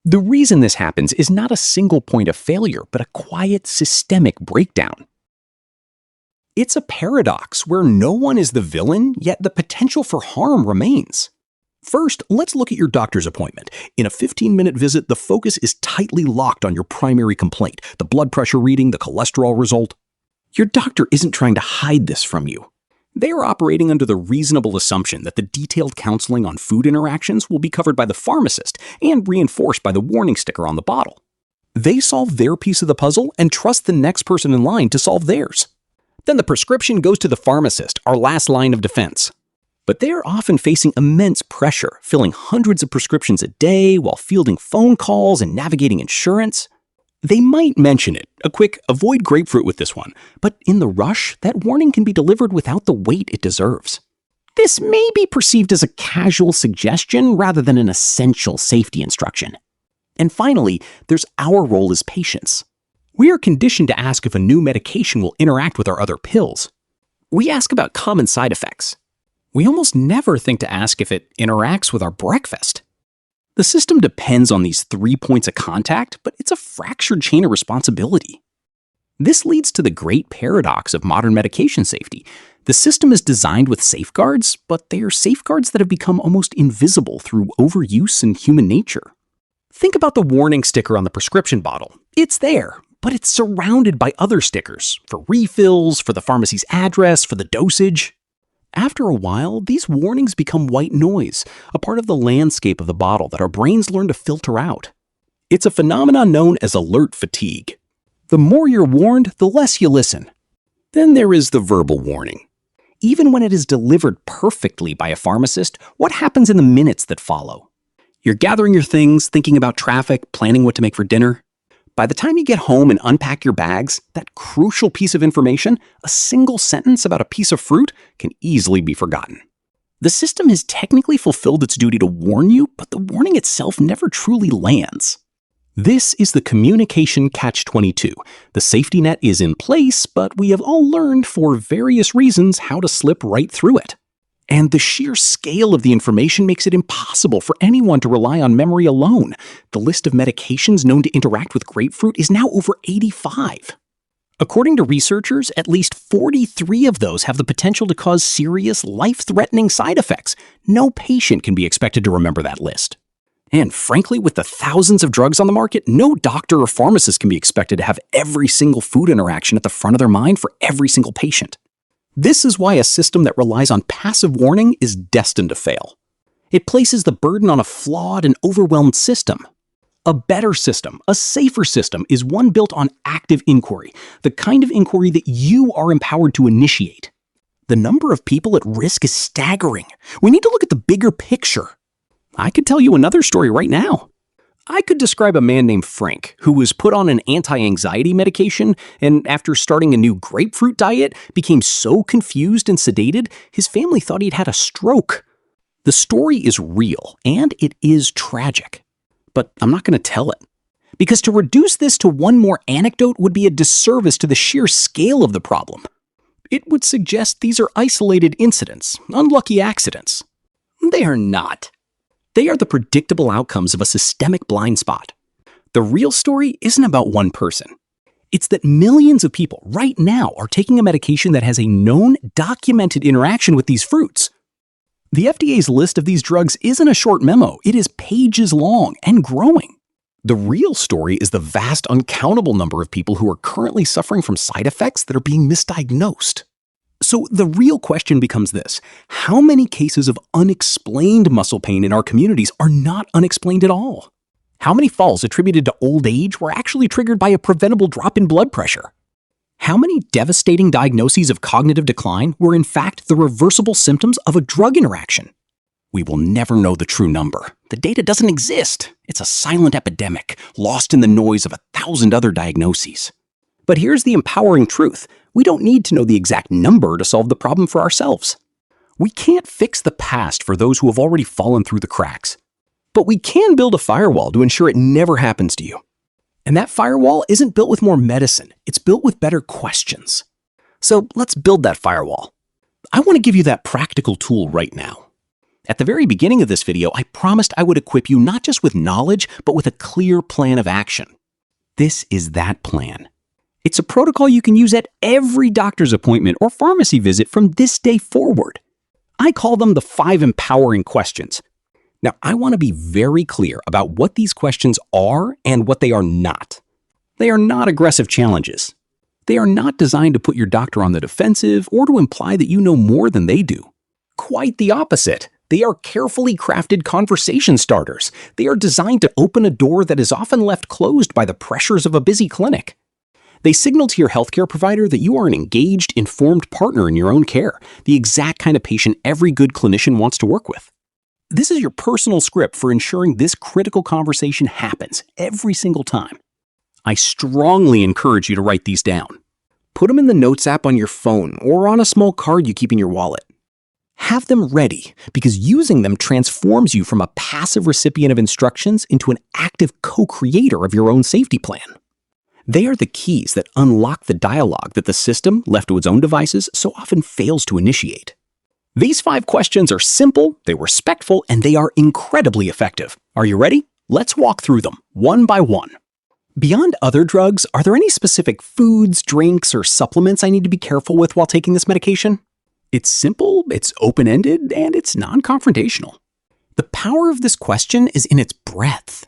The reason this happens is not a single point of failure, but a quiet, systemic breakdown. It's a paradox where no one is the villain, yet the potential for harm remains. First, let's look at your doctor's appointment. In a 15-minute visit, the focus is tightly locked on your primary complaint, the blood pressure reading, the cholesterol result. Your doctor isn't trying to hide this from you. They are operating under the reasonable assumption that the detailed counseling on food interactions will be covered by the pharmacist and reinforced by the warning sticker on the bottle. They solve their piece of the puzzle and trust the next person in line to solve theirs. Then the prescription goes to the pharmacist, our last line of defense. But they are often facing immense pressure, filling hundreds of prescriptions a day while fielding phone calls and navigating insurance. They might mention it, a quick avoid grapefruit with this one, but in the rush, that warning can be delivered without the weight it deserves. This may be perceived as a casual suggestion rather than an essential safety instruction. And finally, there's our role as patients. We are conditioned to ask if a new medication will interact with our other pills. We ask about common side effects. We almost never think to ask if it interacts with our breakfast. The system depends on these 3 points of contact, but it's a fractured chain of responsibility. This leads to the great paradox of modern medication safety. The system is designed with safeguards, but they are safeguards that have become almost invisible through overuse and human nature. Think about the warning sticker on the prescription bottle. It's there, but it's surrounded by other stickers for refills, for the pharmacy's address, for the dosage. After a while, these warnings become white noise, a part of the landscape of the bottle that our brains learn to filter out. It's a phenomenon known as alert fatigue. The more you're warned, the less you listen. Then there is the verbal warning. Even when it is delivered perfectly by a pharmacist, what happens in the minutes that follow? You're gathering your things, thinking about traffic, planning what to make for dinner. By the time you get home and unpack your bags, that crucial piece of information, a single sentence about a piece of fruit, can easily be forgotten. The system has technically fulfilled its duty to warn you, but the warning itself never truly lands. This is the communication catch-22. The safety net is in place, but we have all learned for various reasons how to slip right through it. And the sheer scale of the information makes it impossible for anyone to rely on memory alone. The list of medications known to interact with grapefruit is now over 85. According to researchers, at least 43 of those have the potential to cause serious, life-threatening side effects. No patient can be expected to remember that list. And frankly, with the thousands of drugs on the market, no doctor or pharmacist can be expected to have every single food interaction at the front of their mind for every single patient. This is why a system that relies on passive warning is destined to fail. It places the burden on a flawed and overwhelmed system. A better system, a safer system, is one built on active inquiry, the kind of inquiry that you are empowered to initiate. The number of people at risk is staggering. We need to look at the bigger picture. I could tell you another story right now. I could describe a man named Frank who was put on an anti-anxiety medication and after starting a new grapefruit diet became so confused and sedated, his family thought he'd had a stroke. The story is real and it is tragic. But I'm not going to tell it. Because to reduce this to one more anecdote would be a disservice to the sheer scale of the problem. It would suggest these are isolated incidents, unlucky accidents. They are not. They are the predictable outcomes of a systemic blind spot. The real story isn't about one person. It's that millions of people right now are taking a medication that has a known, documented interaction with these fruits. The FDA's list of these drugs isn't a short memo, it is pages long and growing. The real story is the vast, uncountable number of people who are currently suffering from side effects that are being misdiagnosed. So the real question becomes this: how many cases of unexplained muscle pain in our communities are not unexplained at all? How many falls attributed to old age were actually triggered by a preventable drop in blood pressure? How many devastating diagnoses of cognitive decline were in fact the reversible symptoms of a drug interaction? We will never know the true number. The data doesn't exist. It's a silent epidemic, lost in the noise of 1,000 other diagnoses. But here's the empowering truth. We don't need to know the exact number to solve the problem for ourselves. We can't fix the past for those who have already fallen through the cracks. But we can build a firewall to ensure it never happens to you. And that firewall isn't built with more medicine, it's built with better questions. So let's build that firewall. I want to give you that practical tool right now. At the very beginning of this video, I promised I would equip you not just with knowledge, but with a clear plan of action. This is that plan. It's a protocol you can use at every doctor's appointment or pharmacy visit from this day forward. I call them the 5 empowering questions. Now, I want to be very clear about what these questions are and what they are not. They are not aggressive challenges. They are not designed to put your doctor on the defensive or to imply that you know more than they do. Quite the opposite. They are carefully crafted conversation starters. They are designed to open a door that is often left closed by the pressures of a busy clinic. They signal to your healthcare provider that you are an engaged, informed partner in your own care, the exact kind of patient every good clinician wants to work with. This is your personal script for ensuring this critical conversation happens every single time. I strongly encourage you to write these down. Put them in the Notes app on your phone or on a small card you keep in your wallet. Have them ready, because using them transforms you from a passive recipient of instructions into an active co-creator of your own safety plan. They are the keys that unlock the dialogue that the system, left to its own devices, so often fails to initiate. These 5 questions are simple, they're respectful, and they are incredibly effective. Are you ready? Let's walk through them, one by one. Beyond other drugs, are there any specific foods, drinks, or supplements I need to be careful with while taking this medication? It's simple, it's open-ended, and it's non-confrontational. The power of this question is in its breadth.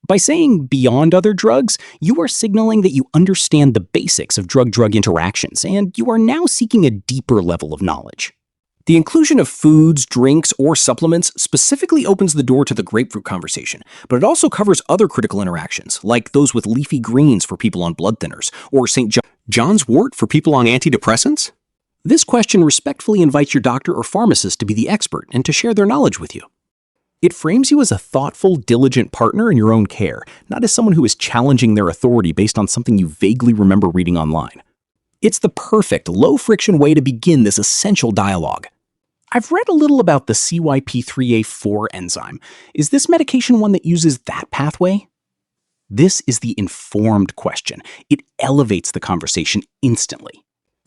By saying beyond other drugs, you are signaling that you understand the basics of drug-drug interactions, and you are now seeking a deeper level of knowledge. The inclusion of foods, drinks, or supplements specifically opens the door to the grapefruit conversation, but it also covers other critical interactions, like those with leafy greens for people on blood thinners, or St. John's wort for people on antidepressants. This question respectfully invites your doctor or pharmacist to be the expert and to share their knowledge with you. It frames you as a thoughtful, diligent partner in your own care, not as someone who is challenging their authority based on something you vaguely remember reading online. It's the perfect, low-friction way to begin this essential dialogue. I've read a little about the CYP3A4 enzyme. Is this medication one that uses that pathway? This is the informed question. It elevates the conversation instantly.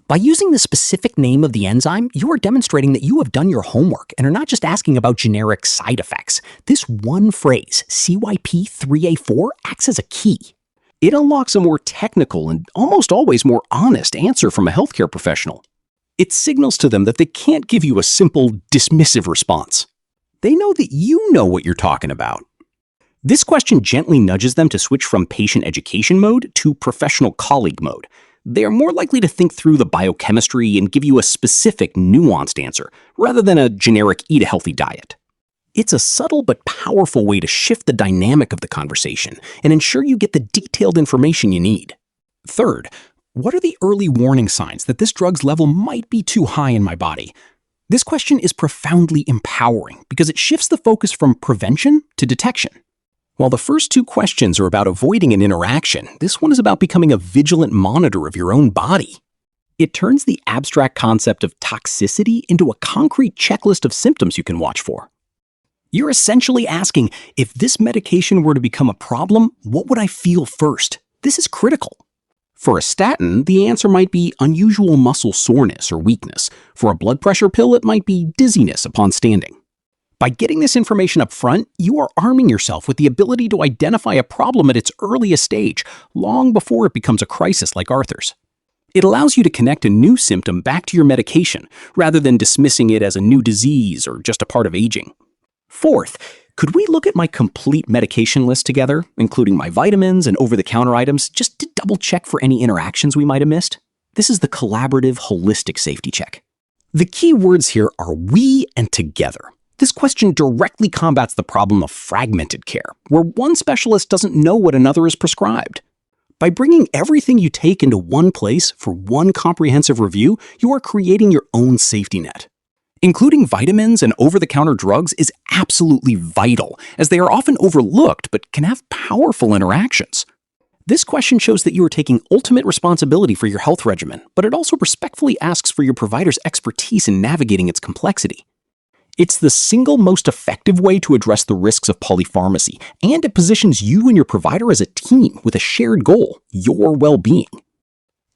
By using the specific name of the enzyme, you are demonstrating that you have done your homework and are not just asking about generic side effects. This one phrase, CYP3A4, acts as a key. It unlocks a more technical and almost always more honest answer from a healthcare professional. It signals to them that they can't give you a simple, dismissive response. They know that you know what you're talking about. This question gently nudges them to switch from patient education mode to professional colleague mode. They are more likely to think through the biochemistry and give you a specific, nuanced answer, rather than a generic eat a healthy diet. It's a subtle but powerful way to shift the dynamic of the conversation and ensure you get the detailed information you need. Third, what are the early warning signs that this drug's level might be too high in my body? This question is profoundly empowering because it shifts the focus from prevention to detection. While the first two questions are about avoiding an interaction, this one is about becoming a vigilant monitor of your own body. It turns the abstract concept of toxicity into a concrete checklist of symptoms you can watch for. You're essentially asking, if this medication were to become a problem, what would I feel first? This is critical. For a statin, the answer might be unusual muscle soreness or weakness. For a blood pressure pill, it might be dizziness upon standing. By getting this information up front, you are arming yourself with the ability to identify a problem at its earliest stage, long before it becomes a crisis like Arthur's. It allows you to connect a new symptom back to your medication, rather than dismissing it as a new disease or just a part of aging. Fourth, could we look at my complete medication list together, including my vitamins and over-the-counter items, just to double-check for any interactions we might have missed? This is the collaborative, holistic safety check. The key words here are we and together. This question directly combats the problem of fragmented care, where one specialist doesn't know what another is prescribed. By bringing everything you take into one place for one comprehensive review, you are creating your own safety net. Including vitamins and over-the-counter drugs is absolutely vital, as they are often overlooked but can have powerful interactions. This question shows that you are taking ultimate responsibility for your health regimen, but it also respectfully asks for your provider's expertise in navigating its complexity. It's the single most effective way to address the risks of polypharmacy, and it positions you and your provider as a team with a shared goal, your well-being.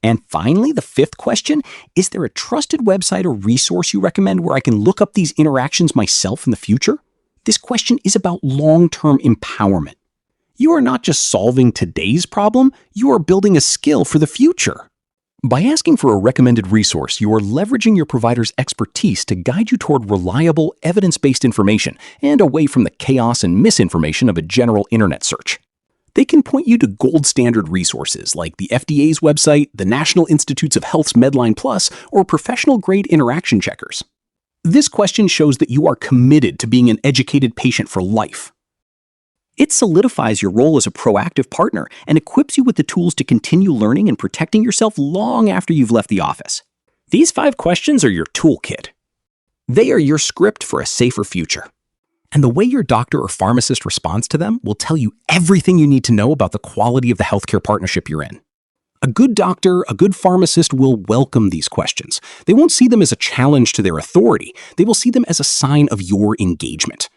And finally, the fifth question, is there a trusted website or resource you recommend where I can look up these interactions myself in the future? This question is about long-term empowerment. You are not just solving today's problem, you are building a skill for the future. By asking for a recommended resource, you are leveraging your provider's expertise to guide you toward reliable, evidence-based information and away from the chaos and misinformation of a general internet search. They can point you to gold standard resources like the FDA's website, the National Institutes of Health's Medline Plus, or professional-grade interaction checkers. This question shows that you are committed to being an educated patient for life. It solidifies your role as a proactive partner and equips you with the tools to continue learning and protecting yourself long after you've left the office. These 5 questions are your toolkit. They are your script for a safer future. And the way your doctor or pharmacist responds to them will tell you everything you need to know about the quality of the healthcare partnership you're in. A good doctor, a good pharmacist will welcome these questions. They won't see them as a challenge to their authority. They will see them as a sign of your engagement.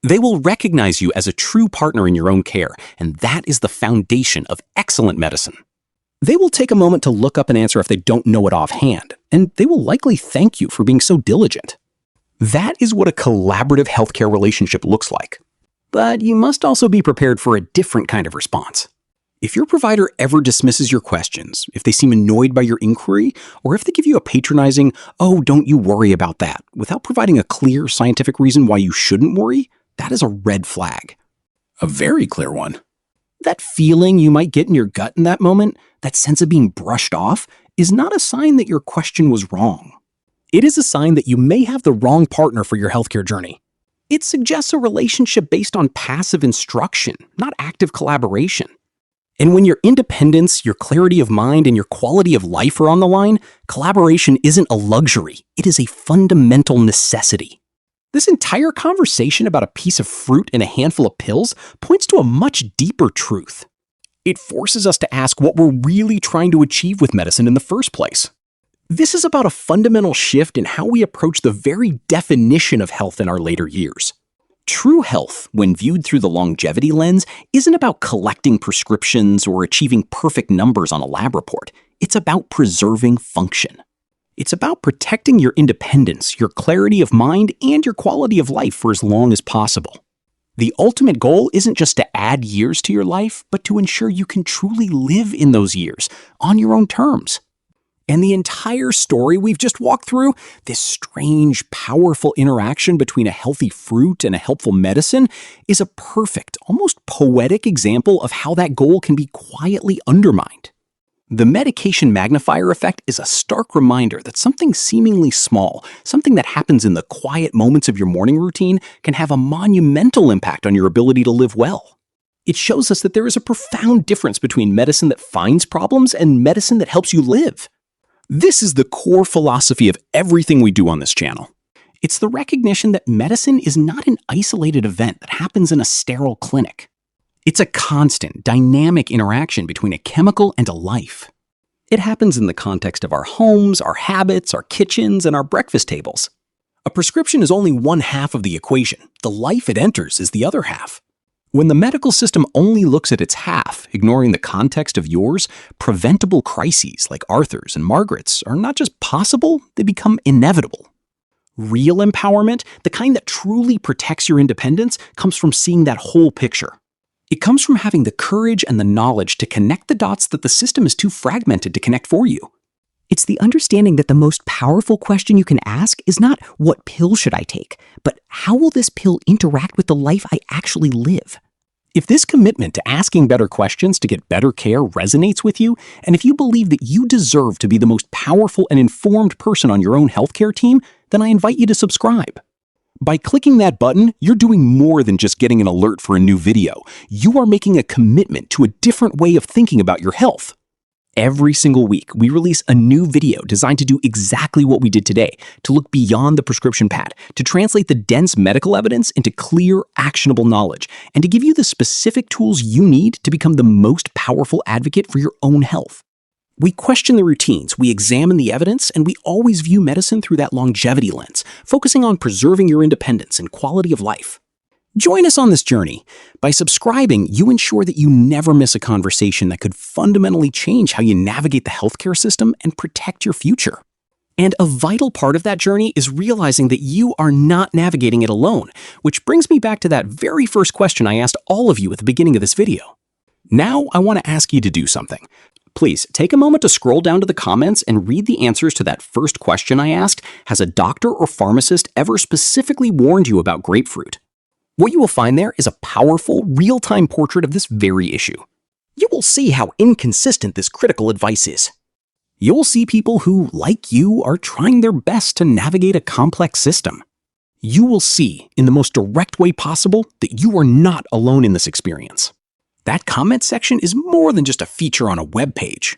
They will recognize you as a true partner in your own care, and that is the foundation of excellent medicine. They will take a moment to look up an answer if they don't know it offhand, and they will likely thank you for being so diligent. That is what a collaborative healthcare relationship looks like. But you must also be prepared for a different kind of response. If your provider ever dismisses your questions, if they seem annoyed by your inquiry, or if they give you a patronizing, "Oh, don't you worry about that," without providing a clear scientific reason why you shouldn't worry, that is a red flag. A very clear one. That feeling you might get in your gut in that moment, that sense of being brushed off, is not a sign that your question was wrong. It is a sign that you may have the wrong partner for your healthcare journey. It suggests a relationship based on passive instruction, not active collaboration. And when your independence, your clarity of mind, and your quality of life are on the line, collaboration isn't a luxury. It is a fundamental necessity. This entire conversation about a piece of fruit and a handful of pills points to a much deeper truth. It forces us to ask what we're really trying to achieve with medicine in the first place. This is about a fundamental shift in how we approach the very definition of health in our later years. True health, when viewed through the longevity lens, isn't about collecting prescriptions or achieving perfect numbers on a lab report. It's about preserving function. It's about protecting your independence, your clarity of mind, and your quality of life for as long as possible. The ultimate goal isn't just to add years to your life, but to ensure you can truly live in those years on your own terms. And the entire story we've just walked through, this strange, powerful interaction between a healthy fruit and a helpful medicine, is a perfect, almost poetic example of how that goal can be quietly undermined. The medication magnifier effect is a stark reminder that something seemingly small, something that happens in the quiet moments of your morning routine, can have a monumental impact on your ability to live well. It shows us that there is a profound difference between medicine that finds problems and medicine that helps you live. This is the core philosophy of everything we do on this channel. It's the recognition that medicine is not an isolated event that happens in a sterile clinic. It's a constant, dynamic interaction between a chemical and a life. It happens in the context of our homes, our habits, our kitchens, and our breakfast tables. A prescription is only one half of the equation. The life it enters is the other half. When the medical system only looks at its half, ignoring the context of yours, preventable crises like Arthur's and Margaret's are not just possible, they become inevitable. Real empowerment, the kind that truly protects your independence, comes from seeing that whole picture. It comes from having the courage and the knowledge to connect the dots that the system is too fragmented to connect for you. It's the understanding that the most powerful question you can ask is not, what pill should I take, but how will this pill interact with the life I actually live? If this commitment to asking better questions to get better care resonates with you, and if you believe that you deserve to be the most powerful and informed person on your own healthcare team, then I invite you to subscribe. By clicking that button, you're doing more than just getting an alert for a new video. You are making a commitment to a different way of thinking about your health. Every single week, we release a new video designed to do exactly what we did today, to look beyond the prescription pad, to translate the dense medical evidence into clear, actionable knowledge, and to give you the specific tools you need to become the most powerful advocate for your own health. We question the routines, we examine the evidence, and we always view medicine through that longevity lens, focusing on preserving your independence and quality of life. Join us on this journey. By subscribing, you ensure that you never miss a conversation that could fundamentally change how you navigate the healthcare system and protect your future. And a vital part of that journey is realizing that you are not navigating it alone, which brings me back to that very first question I asked all of you at the beginning of this video. Now, I want to ask you to do something. Please take a moment to scroll down to the comments and read the answers to that first question I asked. Has a doctor or pharmacist ever specifically warned you about grapefruit? What you will find there is a powerful, real-time portrait of this very issue. You will see how inconsistent this critical advice is. You will see people who, like you, are trying their best to navigate a complex system. You will see, in the most direct way possible, that you are not alone in this experience. That comment section is more than just a feature on a web page.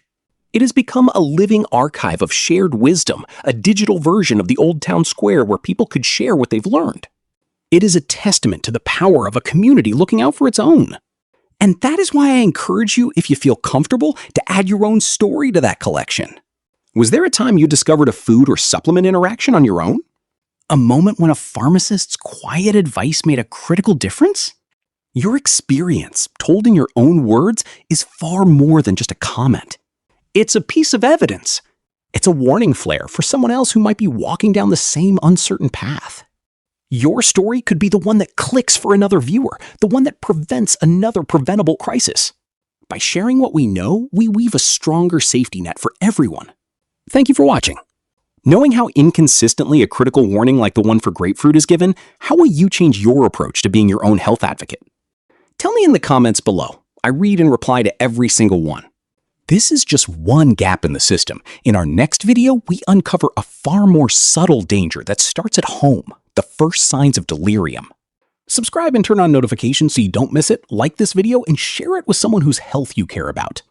It has become a living archive of shared wisdom, a digital version of the old town square where people could share what they've learned. It is a testament to the power of a community looking out for its own. And that is why I encourage you, if you feel comfortable, to add your own story to that collection. Was there a time you discovered a food or supplement interaction on your own? A moment when a pharmacist's quiet advice made a critical difference? Your experience, told in your own words, is far more than just a comment. It's a piece of evidence. It's a warning flare for someone else who might be walking down the same uncertain path. Your story could be the one that clicks for another viewer, the one that prevents another preventable crisis. By sharing what we know, we weave a stronger safety net for everyone. Thank you for watching. Knowing how inconsistently a critical warning like the one for grapefruit is given, how will you change your approach to being your own health advocate? Tell me in the comments below. I read and reply to every single one. This is just one gap in the system. In our next video, we uncover a far more subtle danger that starts at home, the first signs of delirium. Subscribe and turn on notifications so you don't miss it, like this video, and share it with someone whose health you care about.